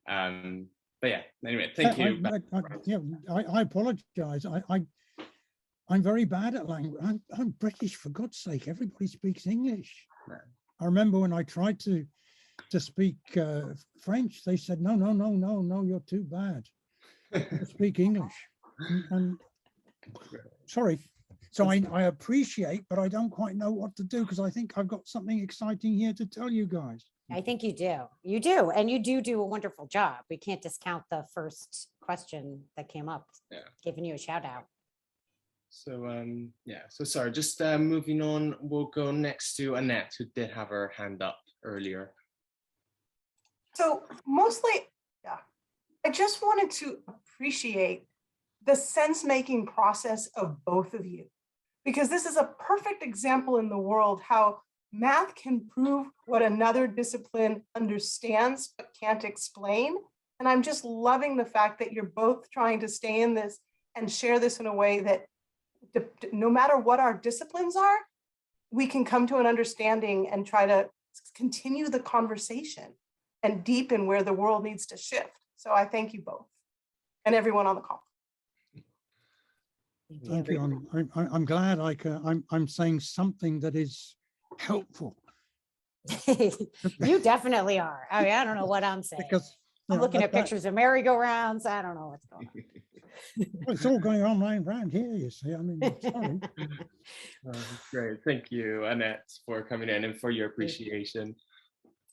S1: But yeah, anyway, thank you.
S3: I apologize. I'm very bad at language. I'm British, for God's sake. Everybody speaks English.
S1: Yeah.
S3: I remember when I tried to speak French, they said, no, you're too bad. You speak English. And sorry. So I appreciate, but I don't quite know what to do, because I think I've got something exciting here to tell you guys.
S2: I think you do. You do. And you do a wonderful job. We can't discount the first question that came up.
S1: Yeah.
S2: Giving you a shout out.
S1: So so sorry, just moving on, we'll go next to Annette, who did have her hand up earlier.
S4: So mostly, yeah, I just wanted to appreciate the sense-making process of both of you, because this is a perfect example in the world how math can prove what another discipline understands but can't explain. And I'm just loving the fact that you're both trying to stay in this and share this in a way that no matter what our disciplines are, we can come to an understanding and try to continue the conversation and deepen where the world needs to shift. So I thank you both and everyone on the call.
S3: Thank you. I'm glad I'm saying something that is helpful.
S2: You definitely are. I mean, I don't know what I'm saying.
S3: Because
S2: I'm looking at pictures of merry-go-rounds. I don't know what's going on.
S3: Well, it's all going on around here, you see. I mean, sorry.
S1: Great, thank you, Annette, for coming in and for your appreciation.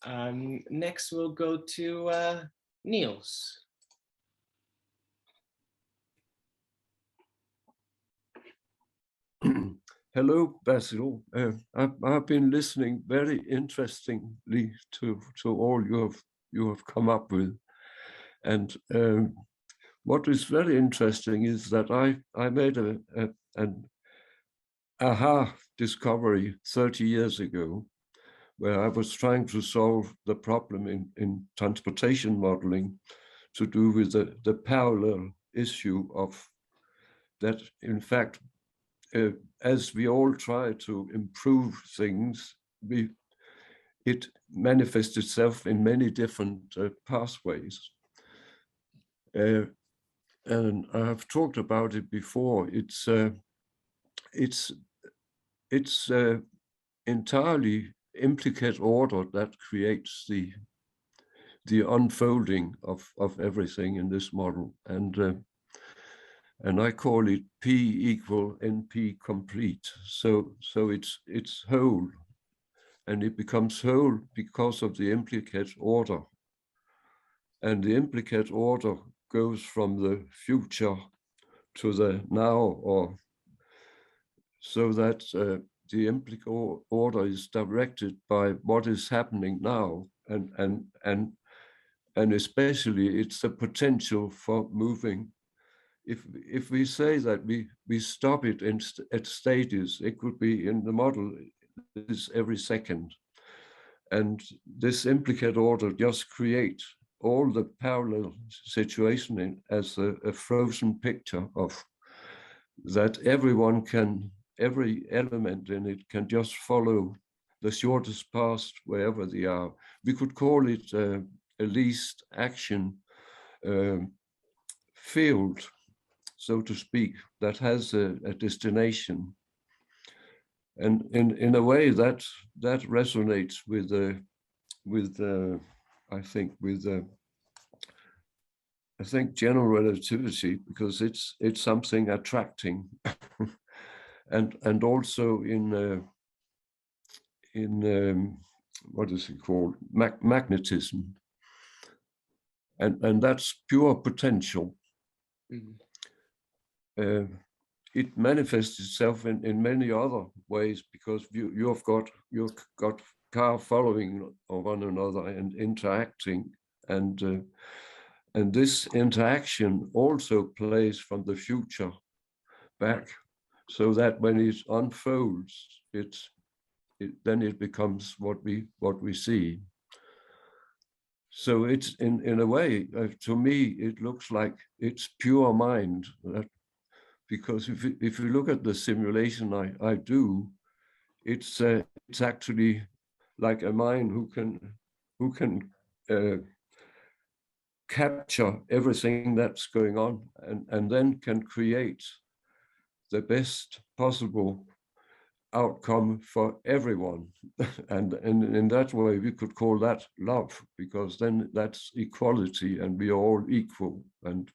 S1: Next, we'll go to Niels.
S6: Hello, Basil. I've been listening very interestingly to all you have come up with, and what is very interesting is that I made an aha discovery 30 years ago, where I was trying to solve the problem in transportation modeling to do with the parallel issue of that, in fact, as we all try to improve things, it manifests itself in many different pathways. And I have talked about it before. It's entirely implicate order that creates the unfolding of everything in this model, and I call it P equal NP complete. So it's whole, and it becomes whole because of the implicate order, and the implicate order goes from the future to the now, or so that the implicate order is directed by what is happening now, and especially it's the potential for moving. If we say that we stop it at stages, it could be in the model is every second, and this implicate order just creates all the parallel situation as a frozen picture of that every element in it can just follow the shortest path wherever they are. We could call it a least action field, so to speak, that has a destination. And in a way that resonates with I think general relativity, because it's something attracting, and also in what is it called, magnetism, and that's pure potential. Mm-hmm. It manifests itself in many other ways, because you've got car following one another and interacting, and this interaction also plays from the future back, so that when it unfolds, then it becomes what we see. So it's in a way, to me, it looks like it's pure mind. Because if you look at the simulation I do, it's actually like a mind who can capture everything that's going on and then can create the best possible outcome for everyone. And in that way, we could call that love, because then that's equality and we are all equal. And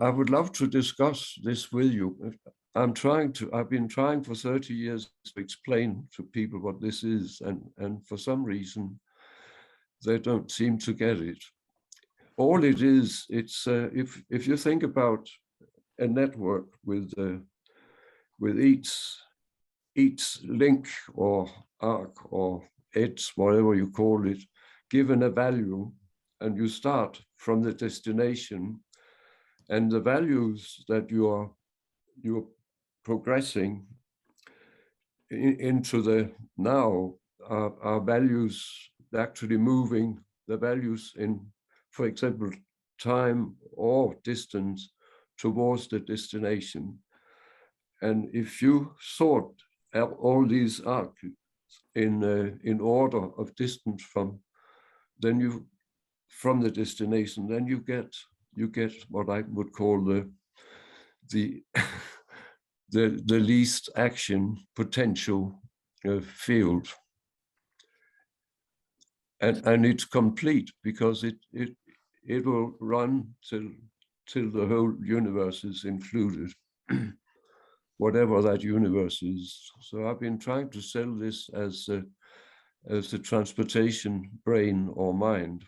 S6: I would love to discuss this with you. I've been trying for 30 years to explain to people what this is, and for some reason, they don't seem to get it. All it is, it's if you think about a network with each link or arc or edge, whatever you call it, given a value, and you start from the destination, and the values that you're progressing into the now are values actually moving the values in, for example, time or distance towards the destination. And if you sort out all these arcs in order of distance from the destination, then you get what I would call the least action potential field. And it's complete, because it will run till the whole universe is included, whatever that universe is. So I've been trying to sell this as the transportation brain or mind.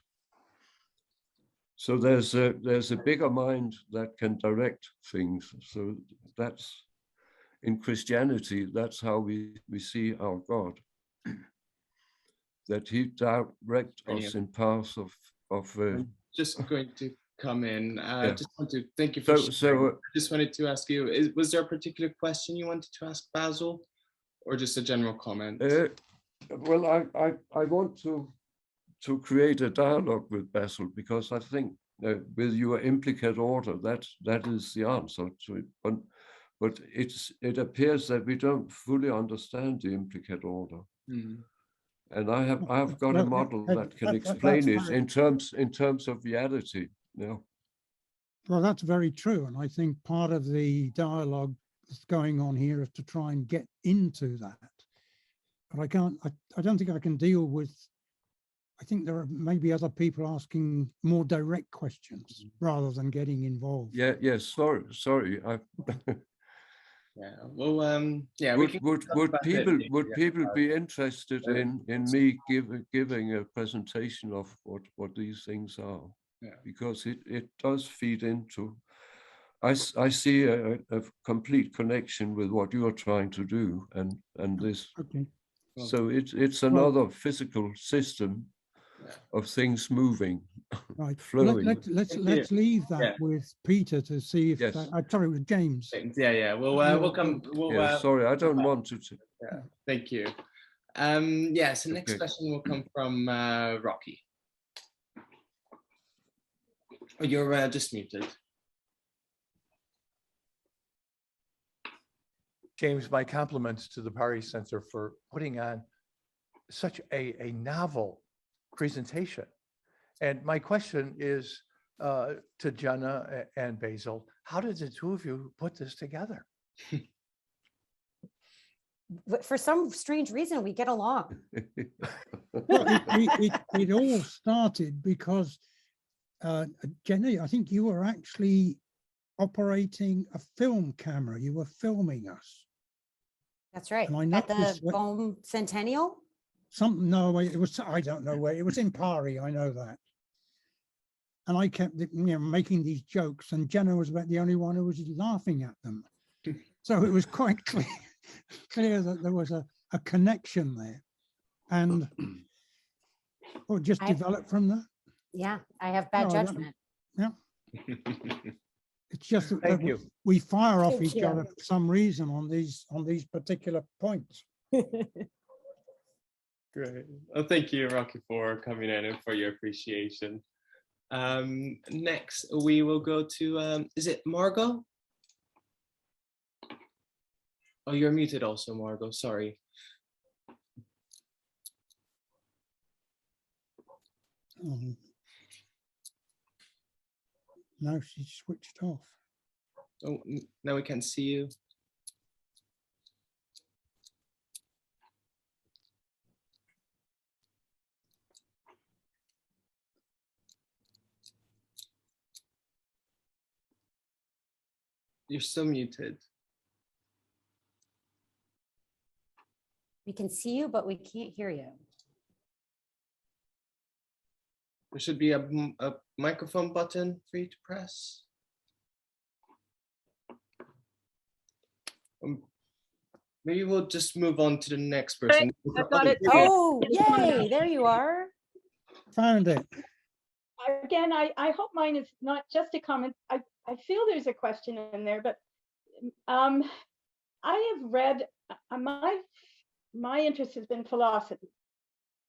S6: So there's a bigger mind that can direct things. So that's, in Christianity, that's how we see our God. That he direct us in paths of
S1: I'm just going to come in.
S6: Yeah.
S1: Just want to thank you for sharing.
S6: so
S1: I just wanted to ask you, was there a particular question you wanted to ask Basil, or just a general comment?
S6: well, I want to create a dialogue with Basil, because I think with your implicate order, that is the answer to it. But it appears that we don't fully understand the implicate order. Mm. And I've got a model that can explain it in terms of reality. Yeah.
S3: Well, that's very true. And I think part of the dialogue that's going on here is to try and get into that. But I don't think I can deal with, I think there are maybe other people asking more direct questions rather than getting involved.
S6: Yeah, yes, sorry.
S1: Yeah, well, yeah.
S6: Would people be interested in me giving a presentation of what these things are? Yeah. Because it does feed into. I see a complete connection with what you are trying to do, and this.
S3: Okay.
S6: So it's another physical system of things moving,
S3: right.
S6: flowing.
S3: Let's leave that with Peter to see if. Sorry, with James.
S1: Yeah. We'll come.
S6: Sorry, I don't want to.
S1: Yeah. Thank you. So next question will come from Rocky. Oh, you're just muted.
S7: James, my compliments to the Pari Center for putting on such a novel presentation. And my question is to Jena and Basil, how did the two of you put this together?
S2: For some strange reason, we get along.
S3: Well, it all started because Jena, I think you were actually operating a film camera. You were filming us.
S2: That's right.
S3: And I
S2: at the Bohm Centennial?
S3: No, it was, I don't know where, it was in Pari, I know that. And I kept making these jokes, and Jena was about the only one who was laughing at them. So it was quite clear that there was a connection there. And just developed from that.
S2: Yeah, I have bad judgment.
S3: Yeah. It's just that
S7: Thank you.
S3: we fire off
S2: Thank
S3: each
S2: you.
S3: other for some reason on these particular points.
S1: Great. Well, thank you, Rocky, for coming in and for your appreciation. Next, we will go to, is it Margot? Oh, you're muted also, Margot, sorry.
S3: Now she's switched off.
S1: Oh, now we can see you. You're still muted.
S2: We can see you, but we can't hear you.
S1: There should be a microphone button for you to press. Maybe we'll just move on to the next person.
S8: I've got it.
S2: Oh, yay, there you are.
S3: Found it.
S8: Again, I hope mine is not just a comment. I feel there's a question in there, but I have read, my interest has been philosophy,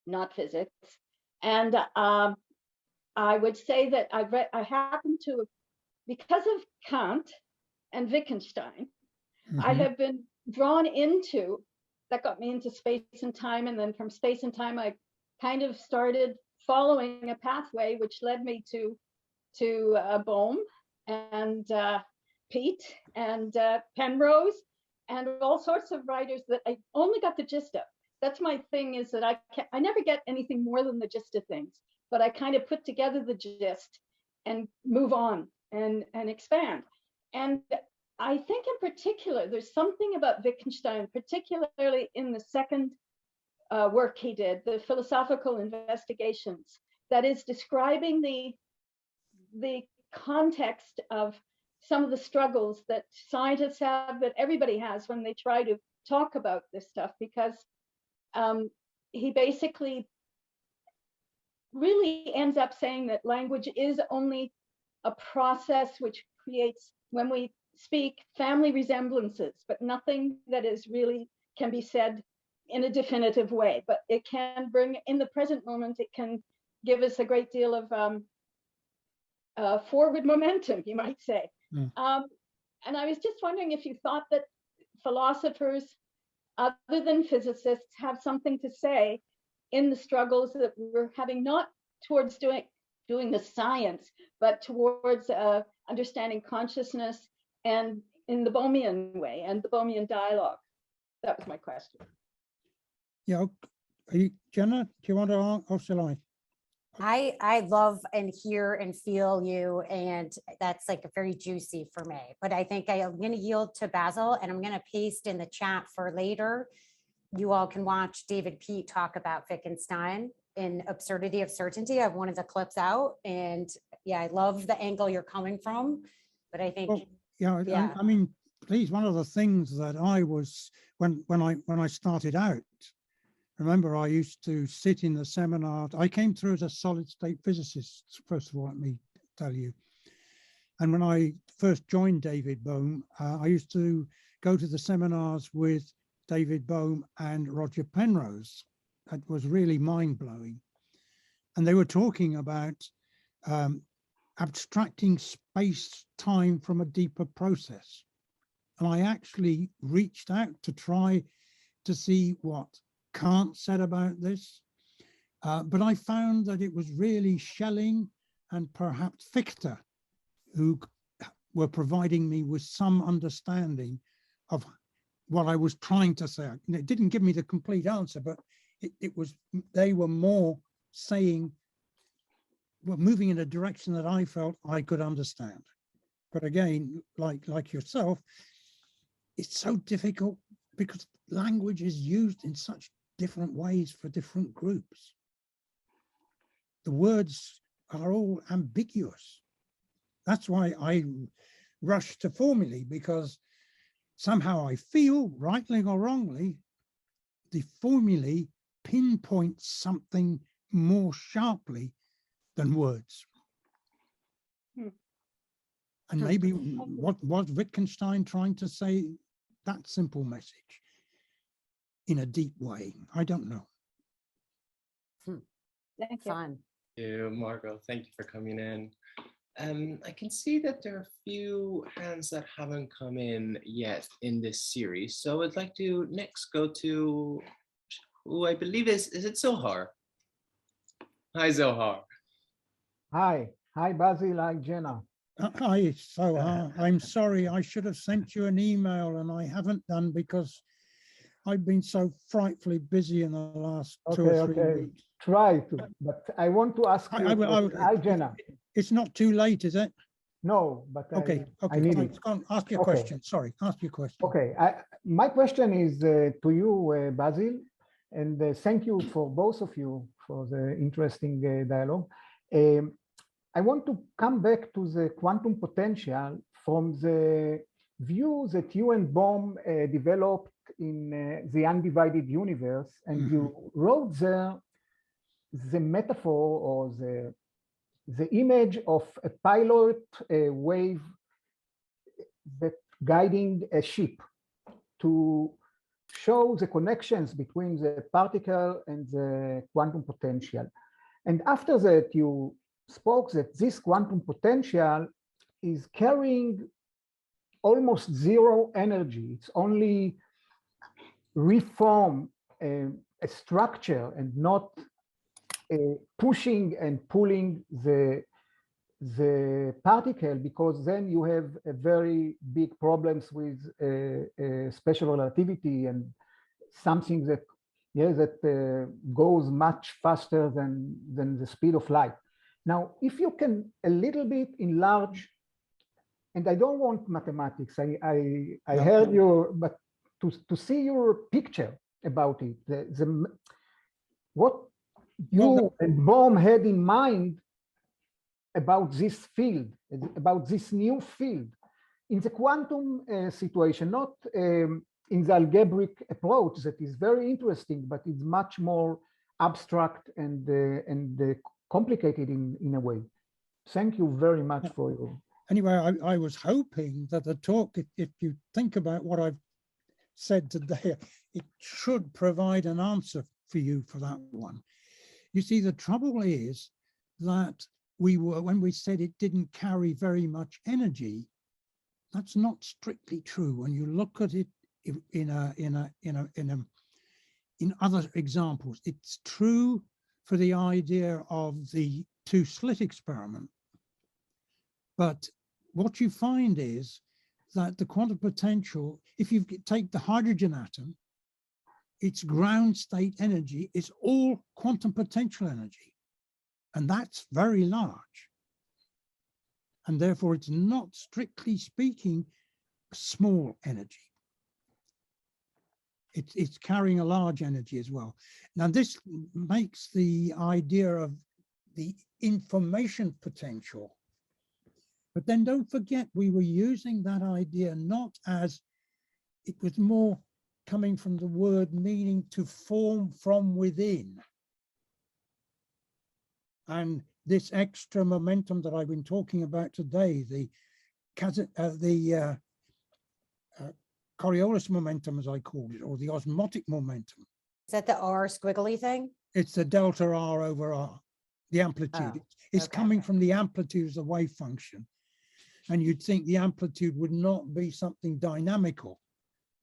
S8: not physics. And I would say that I happen to, because of Kant and Wittgenstein, I have been drawn into, that got me into space and time. And then from space and time, I kind of started following a pathway which led me to Bohm and Pete and Penrose and all sorts of writers that I only got the gist of. That's my thing, is that I never get anything more than the gist of things, but I kind of put together the gist and move on and expand. And I think in particular, there's something about Wittgenstein, particularly in the second work he did, the philosophical investigations, that is describing the context of some of the struggles that scientists have, that everybody has when they try to talk about this stuff, because he basically really ends up saying that language is only a process which creates, when we speak, family resemblances, but nothing that is really can be said in a definitive way. But it can bring, in the present moment, it can give us a great deal of forward momentum, you might say. And I was just wondering if you thought that philosophers, other than physicists, have something to say in the struggles that we're having, not towards doing the science, but towards understanding consciousness, and in the Bohmian way and the Bohmian dialogue. That was my question.
S3: Yeah, are you, Jena, do you want to, or shall I?
S2: I love and hear and feel you, and that's like very juicy for me. But I think I'm going to yield to Basil, and I'm going to paste in the chat for later. You all can watch David Pete talk about Wittgenstein in Absurdity of Certainty. I have one of the clips out, and yeah, I love the angle you're coming from. But I think,
S3: well, yeah. I mean, please, one of the things that I was, when I started out, remember, I used to sit in the seminar. I came through as a solid state physicist, first of all, let me tell you. And when I first joined David Bohm, I used to go to the seminars with David Bohm and Roger Penrose. That was really mind-blowing. And they were talking about abstracting space-time from a deeper process. And I actually reached out to try to see what Kant said about this, but I found that it was really Schelling and perhaps Fichte who were providing me with some understanding of what I was trying to say. And it didn't give me the complete answer, but it was, they were more saying, were moving in a direction that I felt I could understand. But again, like yourself, it's so difficult because language is used in such different ways for different groups. The words are all ambiguous. That's why I rush to formulae, because somehow I feel, rightly or wrongly, the formulae pinpoint something more sharply than words. And maybe what was Wittgenstein trying to say, that simple message in a deep way? I don't know.
S8: Thank you.
S2: Fun.
S1: Thank you, Margot. Thank you for coming in. I can see that there are a few hands that haven't come in yet in this series. So I'd like to next go to who I believe is it Zohar? Hi, Zohar.
S9: Hi, Basil, hi, Jena.
S3: Hi, so I'm sorry, I should have sent you an email and I haven't done because I've been so frightfully busy in the last 2 or 3 weeks.
S9: Try to, but I want to ask you. Hi, Jena.
S3: It's not too late, is it?
S9: No, but
S3: Okay,
S9: I need
S3: fine.
S9: it.
S3: Go on, ask your question. Sorry, ask your question.
S9: Okay, my question is to you, Basil, and thank you for both of you for the interesting dialogue. I want to come back to the quantum potential from the view that you and Bohm developed in the undivided universe, and you wrote there the metaphor or the image of a pilot wave that guiding a ship to show the connections between the particle and the quantum potential. And after that, you spoke that this quantum potential is carrying almost zero energy. It's only reform a structure and not pushing and pulling the particle, because then you have a very big problems with special relativity and something that goes much faster than the speed of light. Now, if you can a little bit enlarge, and I don't want mathematics, I heard you, but to see your picture about it, what you and Bohm had in mind about this field, about this new field in the quantum situation, not in the algebraic approach that is very interesting, but it's much more abstract and complicated in a way. Thank you very much for your.
S3: Anyway, I was hoping that the talk, if you think about what I've said today, it should provide an answer for you for that one. You see, the trouble is that when we said it didn't carry very much energy, that's not strictly true. When you look at it in other examples, it's true for the idea of the two-slit experiment. But what you find is that the quantum potential, if you take the hydrogen atom, its ground state energy is all quantum potential energy. And that's very large. And therefore, it's not strictly speaking small energy. It's carrying a large energy as well. Now, this makes the idea of the information potential. But then don't forget, we were using that idea not as, it was more coming from the word meaning to form from within. And this extra momentum that I've been talking about today, the Coriolis momentum, as I called it, or the osmotic momentum.
S2: Is that the R squiggly thing?
S3: It's the delta R over R, the amplitude.
S2: Oh,
S3: it's
S2: okay.
S3: coming from the amplitude of the wave function. And you'd think the amplitude would not be something dynamical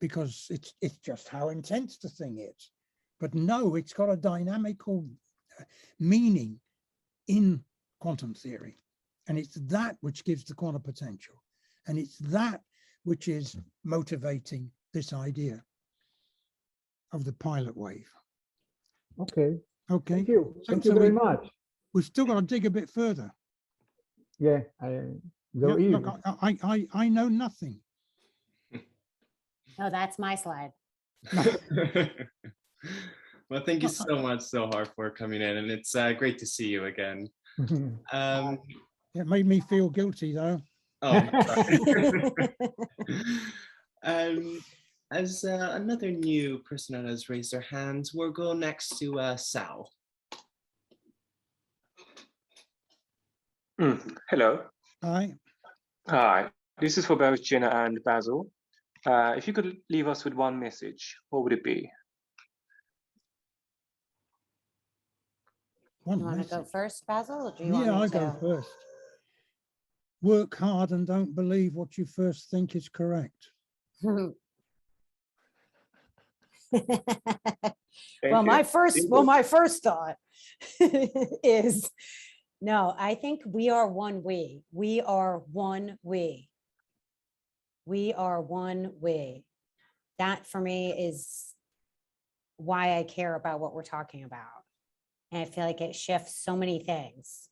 S3: because it's just how intense the thing is. But no, it's got a dynamical meaning in quantum theory. And it's that which gives the quantum potential. And it's that which is motivating this idea of the pilot wave.
S9: Okay.
S3: Okay.
S9: Thank you. Thank you very much.
S3: We've still got to dig a bit further.
S9: Yeah,
S3: Look, I know nothing.
S2: No, that's my slide.
S1: Well, thank you so much, Zohar, for coming in, and it's great to see you again.
S3: It made me feel guilty, though.
S1: Oh, as another new person that has raised their hands, we'll go next to Sal.
S10: Hello.
S3: Hi.
S10: Hi, this is for both Jena and Basil. If you could leave us with one message, what would it be?
S3: One
S2: You want to go
S3: message.
S2: first, Basil, or do you want
S3: Yeah,
S2: me
S3: I
S2: to?
S3: go first. Work hard and don't believe what you first think is correct.
S2: Well,
S10: Thank
S2: my
S10: you.
S2: first thought is no, I think we are one we. We are one we. We are one we. That for me is why I care about what we're talking about. And I feel like it shifts so many things,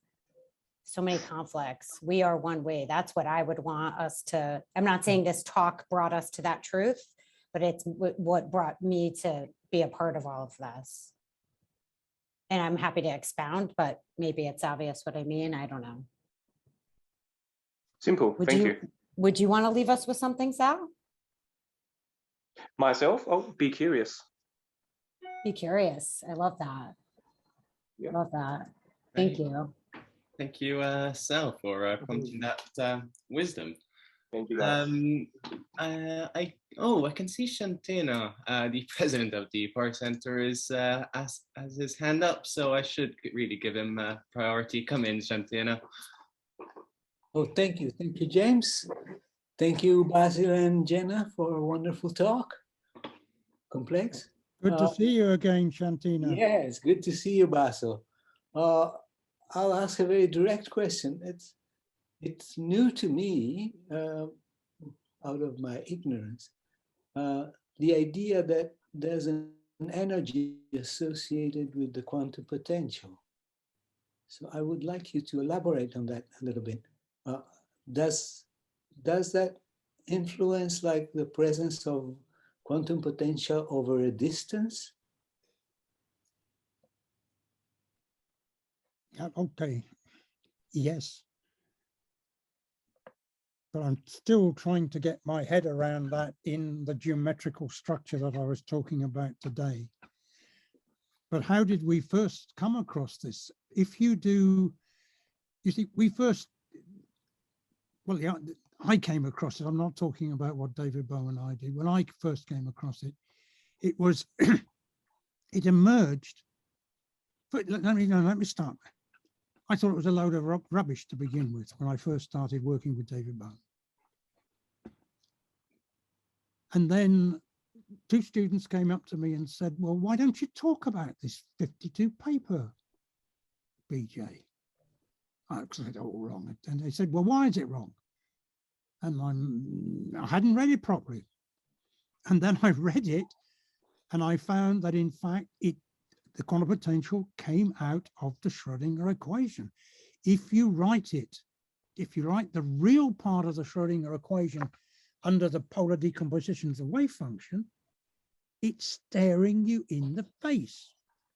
S2: so many conflicts. We are one way. That's what I would want us to. I'm not saying this talk brought us to that truth, but it's what brought me to be a part of all of this. And I'm happy to expound, but maybe it's obvious what I mean. I don't know.
S10: Simple. Thank you.
S2: Would you want to leave us with something, Sal?
S10: Myself, be curious.
S2: Be curious. I love that.
S10: Yeah.
S2: Love that. Thank you.
S1: Thank you, Sal, for prompting that wisdom.
S10: Thank you, guys.
S1: I can see Shantena, the president of the Pari Center, has his hand up, so I should really give him priority. Come in, Shantena.
S11: Oh, thank you, James. Thank you, Basil and Jena, for a wonderful talk. Complex.
S3: Good to see you again, Shantina.
S11: Yes, good to see you, Basil. I'll ask a very direct question. It's new to me, out of my ignorance, the idea that there's an energy associated with the quantum potential. So I would like you to elaborate on that a little bit. Does that influence like the presence of quantum potential over a distance?
S3: Okay, yes. But I'm still trying to get my head around that in the geometrical structure that I was talking about today. But how did we first come across this? If you do, you see, I came across it. I'm not talking about what David Bowe and I did. When I first came across it, it was, it emerged, but let me start. I thought it was a load of rubbish to begin with when I first started working with David Bowe. And then two students came up to me and said, well, why don't you talk about this 52 paper, BJ? I said, oh, wrong. And they said, well, why is it wrong? And I hadn't read it properly. And then I read it and I found that in fact, the quantum potential came out of the Schrodinger equation. If you write the real part of the Schrodinger equation under the polar decomposition of the wave function, it's staring you in the face.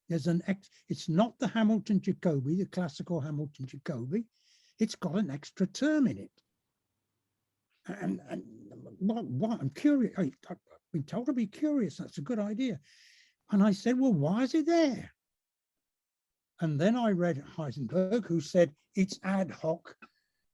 S3: It's not the Hamilton-Jacobi, the classical Hamilton-Jacobi. It's got an extra term in it. And what I'm curious, I've been told to be curious. That's a good idea. And I said, well, why is it there? And then I read Heisenberg, who said it's ad hoc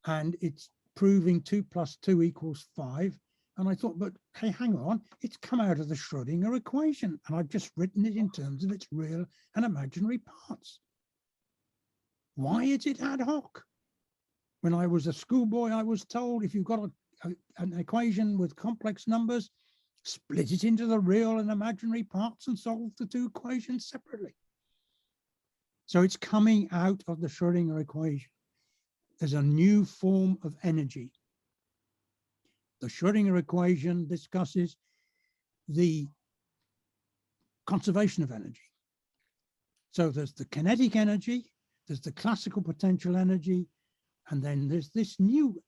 S3: and it's proving 2 + 2 = 5. And I thought, but hey, hang on, it's come out of the Schrodinger equation. And I've just written it in terms of its real and imaginary parts. Why is it ad hoc? When I was a schoolboy, I was told if you've got an equation with complex numbers, split it into the real and imaginary parts and solve the two equations separately. So it's coming out of the Schrodinger equation. There's a new form of energy. The Schrodinger equation discusses the conservation of energy. So there's the kinetic energy, there's the classical potential energy, and then there's this new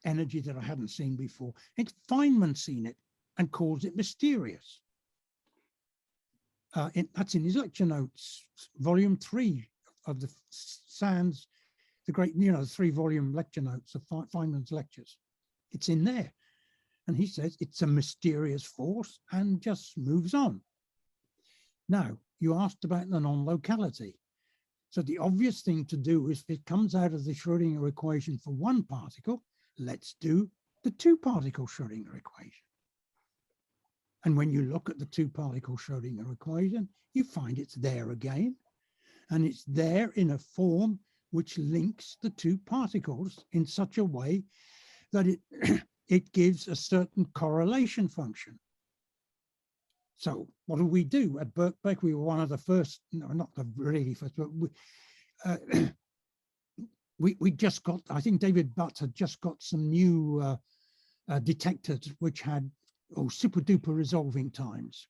S3: energy that I hadn't seen before. It's Feynman's seen it and calls it mysterious. That's in his lecture notes, volume 3 of the Sands, the great, the 3-volume lecture notes of Feynman's lectures. It's in there. And he says it's a mysterious force and just moves on. Now, you asked about the non-locality. So the obvious thing to do is if it comes out of the Schrodinger equation for one particle, let's do the two-particle Schrodinger equation. And when you look at the two-particle Schrodinger equation, you find it's there again. And it's there in a form which links the two particles in such a way that it gives a certain correlation function. So what do we do? At Birkbeck, we were one of the first, no, not the really first, but we just got, I think David Butt had just got some new detectors which had super duper resolving times,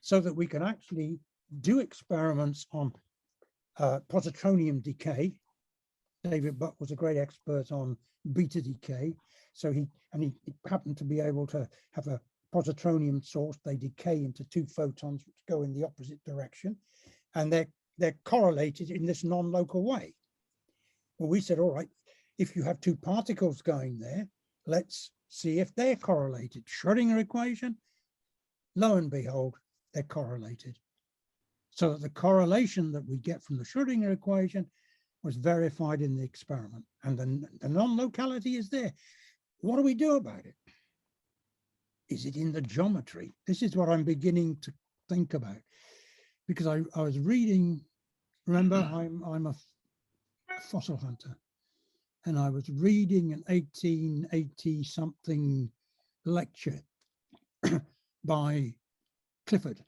S3: so that we can actually do experiments on positronium decay. David Butt was a great expert on beta decay. So he happened to be able to have a positronium source. They decay into two photons which go in the opposite direction, and they're correlated in this non-local way. Well, we said, all right, if you have two particles going there, let's see if they're correlated. Schrodinger equation, lo and behold, they're correlated. So that the correlation that we get from the Schrodinger equation was verified in the experiment, and the non-locality is there. What do we do about it? Is it in the geometry? This is what I'm beginning to think about, because I was reading, remember, I'm a fossil hunter, and I was reading an 1880 something lecture by Clifford,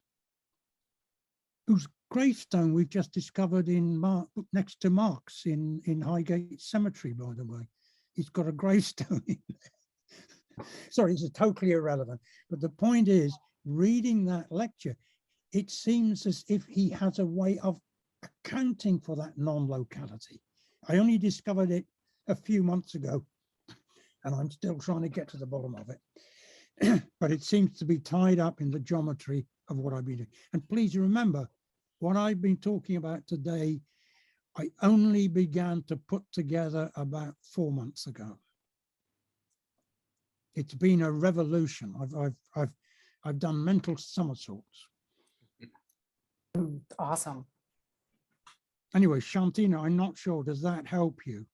S3: whose gravestone we've just discovered in next to Mark's in Highgate Cemetery, by the way. He's got a gravestone in there. Sorry, it's totally irrelevant. But the point is, reading that lecture, it seems as if he has a way of accounting for that non-locality. I only discovered it a few months ago, and I'm still trying to get to the bottom of it. But it seems to be tied up in the geometry of what I've been doing. And please remember, what I've been talking about today, I only began to put together about 4 months ago. It's been a revolution. I've done mental somersaults.
S2: Awesome.
S3: Anyway, Shantina, I'm not sure, does that help you?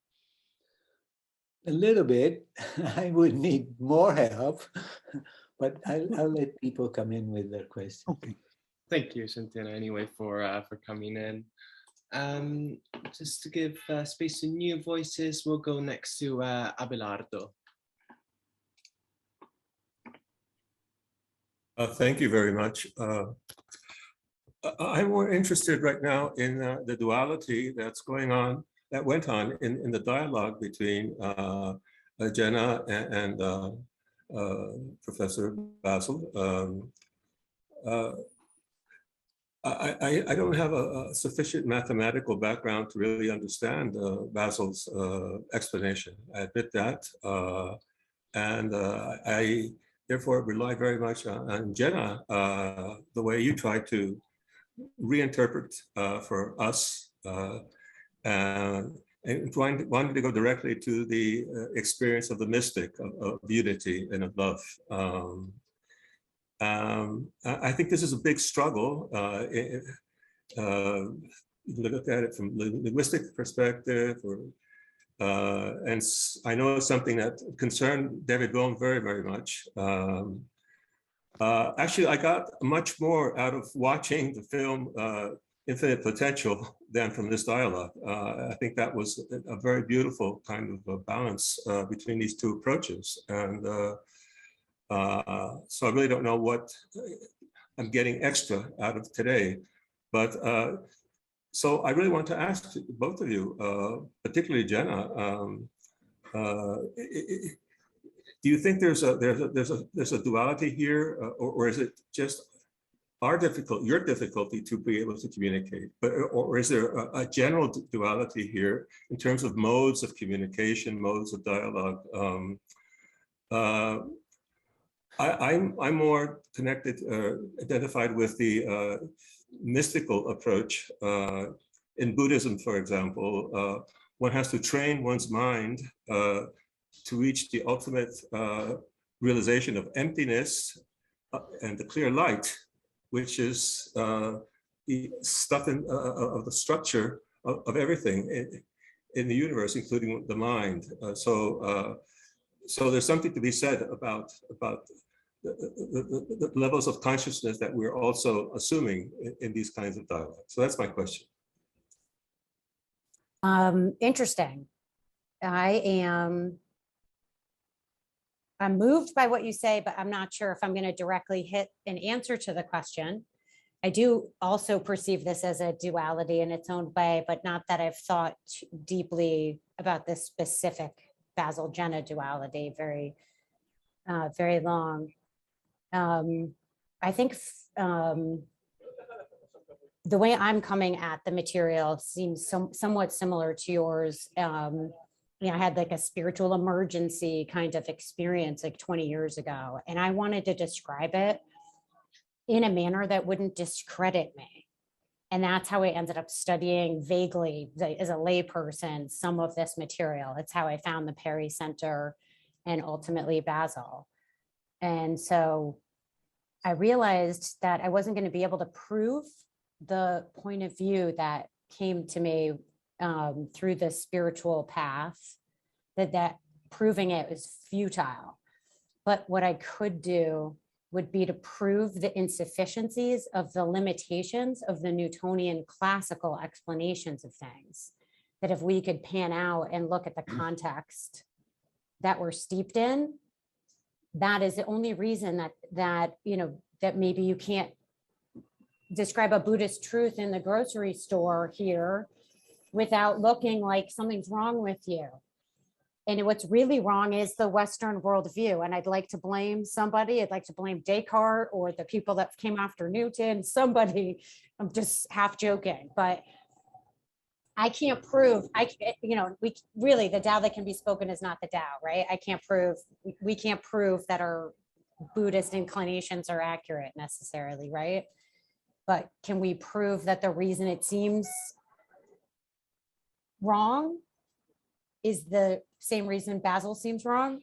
S11: A little bit. I would need more help, but I'll let people come in with their questions.
S3: Okay.
S1: Thank you, Shantina, anyway, for coming in. Just to give space to new voices, we'll go next to Abelardo.
S6: Thank you very much. I'm more interested right now in the duality that's going on, that went on in the dialogue between Jena and Professor Basil. I don't have a sufficient mathematical background to really understand Basil's explanation. I admit that. And I therefore rely very much on Jena, the way you try to reinterpret for us, and wanted to go directly to the experience of the mystic, of unity and of love. I think this is a big struggle. Look at it from a linguistic perspective, and I know it's something that concerned David Bohm very, very much. Actually, I got much more out of watching the film Infinite Potential than from this dialogue. I think that was a very beautiful kind of a balance between these two approaches. And so I really don't know what I'm getting extra out of today. But so I really want to ask both of you, particularly Jena, do you think there's a duality here, or is it just your difficulty to be able to communicate, or is there a general duality here in terms of modes of communication, modes of dialogue? I'm more connected, identified with the mystical approach. In Buddhism, for example, one has to train one's mind to reach the ultimate realization of emptiness and the clear light, which is the stuff of the structure of everything in the universe, including the mind. So
S12: so there's something to be said about the levels of consciousness that we're also assuming in these kinds of dialogue. So that's my question.
S2: Interesting. I'm moved by what you say, but I'm not sure if I'm going to directly hit an answer to the question. I do also perceive this as a duality in its own way, but not that I've thought deeply about this specific Basil Jena duality very long. I think the way I'm coming at the material seems somewhat similar to yours. You know, I had like a spiritual emergency kind of experience like 20 years ago, and I wanted to describe it in a manner that wouldn't discredit me. And that's how I ended up studying vaguely as a layperson some of this material. It's how I found the Pari Center and ultimately Basil. And so I realized that I wasn't going to be able to prove the point of view that came to me through the spiritual path, that proving it was futile. But what I could do would be to prove the insufficiencies of the limitations of the Newtonian classical explanations of things. That if we could pan out and look at the context that we're steeped in, that is the only reason that maybe you can't describe a Buddhist truth in the grocery store here without looking like something's wrong with you. And what's really wrong is the Western worldview. And I'd like to blame somebody. I'd like to blame Descartes or the people that came after Newton, somebody. I'm just half joking, but I can't prove, we really, the Tao that can be spoken is not the Tao, right? We can't prove that our Buddhist inclinations are accurate necessarily, right? But can we prove that the reason it seems wrong is the same reason Basil seems wrong?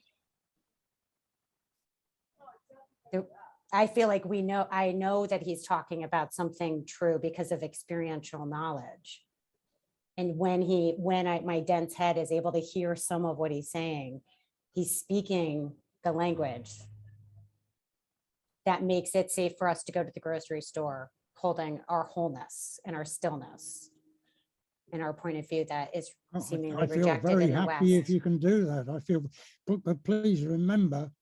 S2: I feel like I know that he's talking about something true because of experiential knowledge. And when my dense head is able to hear some of what he's saying, he's speaking the language that makes it safe for us to go to the grocery store, holding our wholeness and our stillness and our point of view that is seemingly rejected in the West.
S3: I feel very happy if you can do that. I feel, but please remember,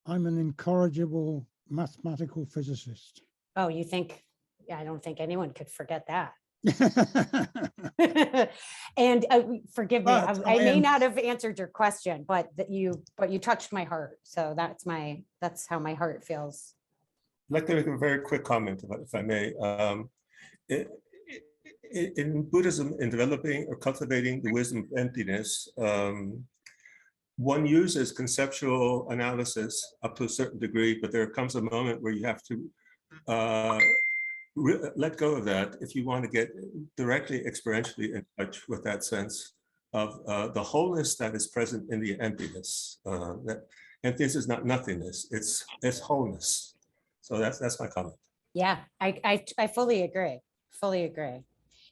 S3: I'm an incorrigible mathematical physicist.
S2: Oh, you think? Yeah, I don't think anyone could forget that. And forgive me, I may not have answered your question, but you touched my heart. So that's how my heart feels.
S12: I'd like to make a very quick comment, if I may. In Buddhism, in developing or cultivating the wisdom of emptiness, one uses conceptual analysis up to a certain degree, but there comes a moment where you have to let go of that if you want to get directly experientially in touch with that sense of the wholeness that is present in the emptiness. That emptiness is not nothingness; it's wholeness. So that's my comment.
S2: Yeah, I fully agree. Fully agree.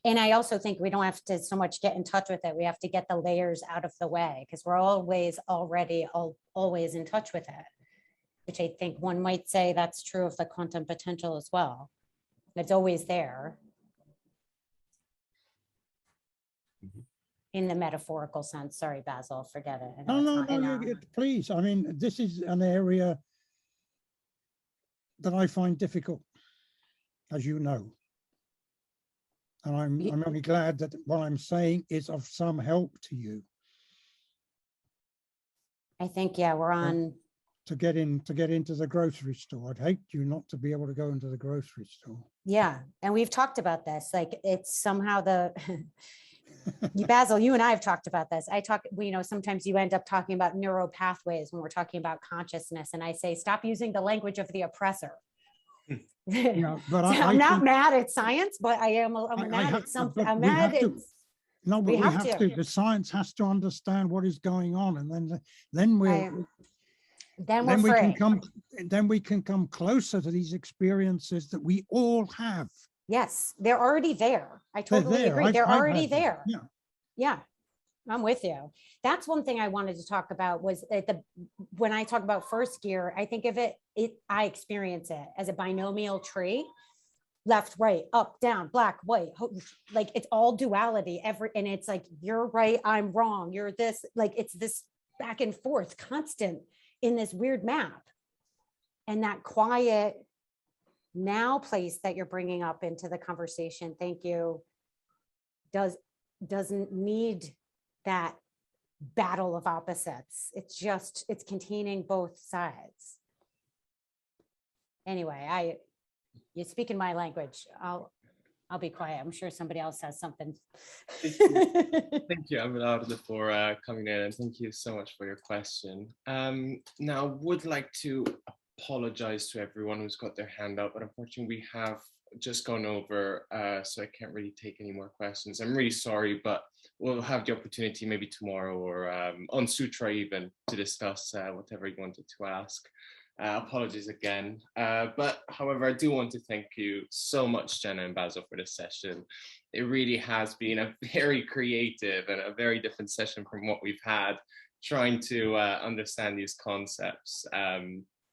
S2: And I also think we don't have to so much get in touch with it. We have to get the layers out of the way because we're always in touch with it, which I think one might say that's true of the quantum potential as well. It's always there in the metaphorical sense. Sorry, Basil, forget it.
S3: No, please. I mean, this is an area that I find difficult, as you know. And I'm only glad that what I'm saying is of some help to you.
S2: I think, yeah, we're on.
S3: To get into the grocery store. I'd hate you not to be able to go into the grocery store.
S2: Yeah, and we've talked about this. Like it's somehow Basil, you and I have talked about this. Sometimes you end up talking about neural pathways when we're talking about consciousness, and I say, stop using the language of the oppressor.
S3: Yeah, but
S2: I'm not mad at science, but I'm mad at something. I'm mad at.
S3: No, but we have to. The science has to understand what is going on, and then we can come closer to these experiences that we all have.
S2: Yes, they're already there. I totally agree. They're already there.
S3: Yeah.
S2: Yeah. I'm with you. That's one thing I wanted to talk about was at when I talk about first gear, I think of I experience it as a binomial tree, left, right, up, down, black, white, like it's all duality and it's like, you're right, I'm wrong, you're this, like it's this back and forth constant in this weird map. And that quiet now place that you're bringing up into the conversation, thank you, doesn't need that battle of opposites. It's containing both sides. Anyway, you speak in my language. I'll be quiet. I'm sure somebody else has something.
S1: Thank you, Abelardo, for coming in, and thank you so much for your question. Now, would like to apologize to everyone who's got their hand up, but unfortunately we have just gone over, so I can't really take any more questions. I'm really sorry, but we'll have the opportunity maybe tomorrow or on Sutra even to discuss whatever you wanted to ask. Apologies again, but however, I do want to thank you so much, Jena and Basil, for this session. It really has been a very creative and a very different session from what we've had, trying to understand these concepts.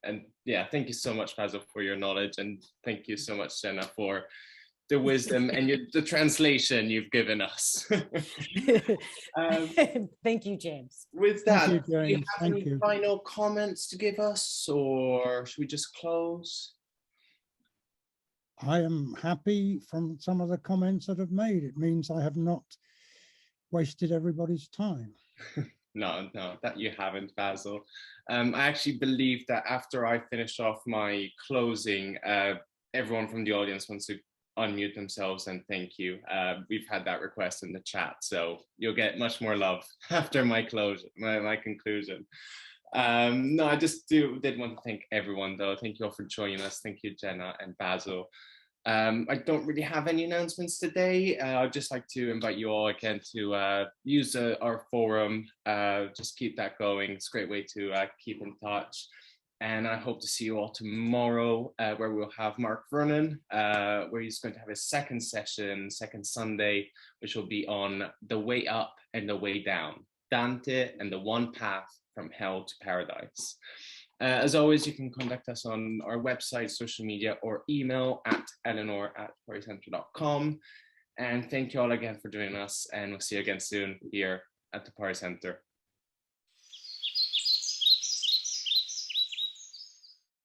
S1: And yeah, thank you so much, Basil, for your knowledge, and thank you so much, Jena, for the wisdom and the translation you've given us.
S2: Thank you, James.
S1: With that,
S3: Thank you,
S1: do you
S3: James.
S1: have
S3: Thank
S1: any
S3: you.
S1: final comments to give us, or should we just close?
S3: I am happy from some of the comments that I've made. It means I have not wasted everybody's time.
S1: No, that you haven't, Basil. I actually believe that after I finish off my closing, everyone from the audience wants to unmute themselves and thank you. We've had that request in the chat, so you'll get much more love after my conclusion. No, I just did want to thank everyone, though. Thank you all for joining us. Thank you, Jena and Basil. I don't really have any announcements today. I'd just like to invite you all again to use our forum. Just keep that going. It's a great way to keep in touch. And I hope to see you all tomorrow, where we'll have Mark Vernon, where he's going to have his second session, second Sunday, which will be on the way up and the way down, Dante and the one path from hell to paradise. As always, you can contact us on our website, social media, or email at eleanor@paricenter.com. And thank you all again for joining us, and we'll see you again soon here at the Pari Center.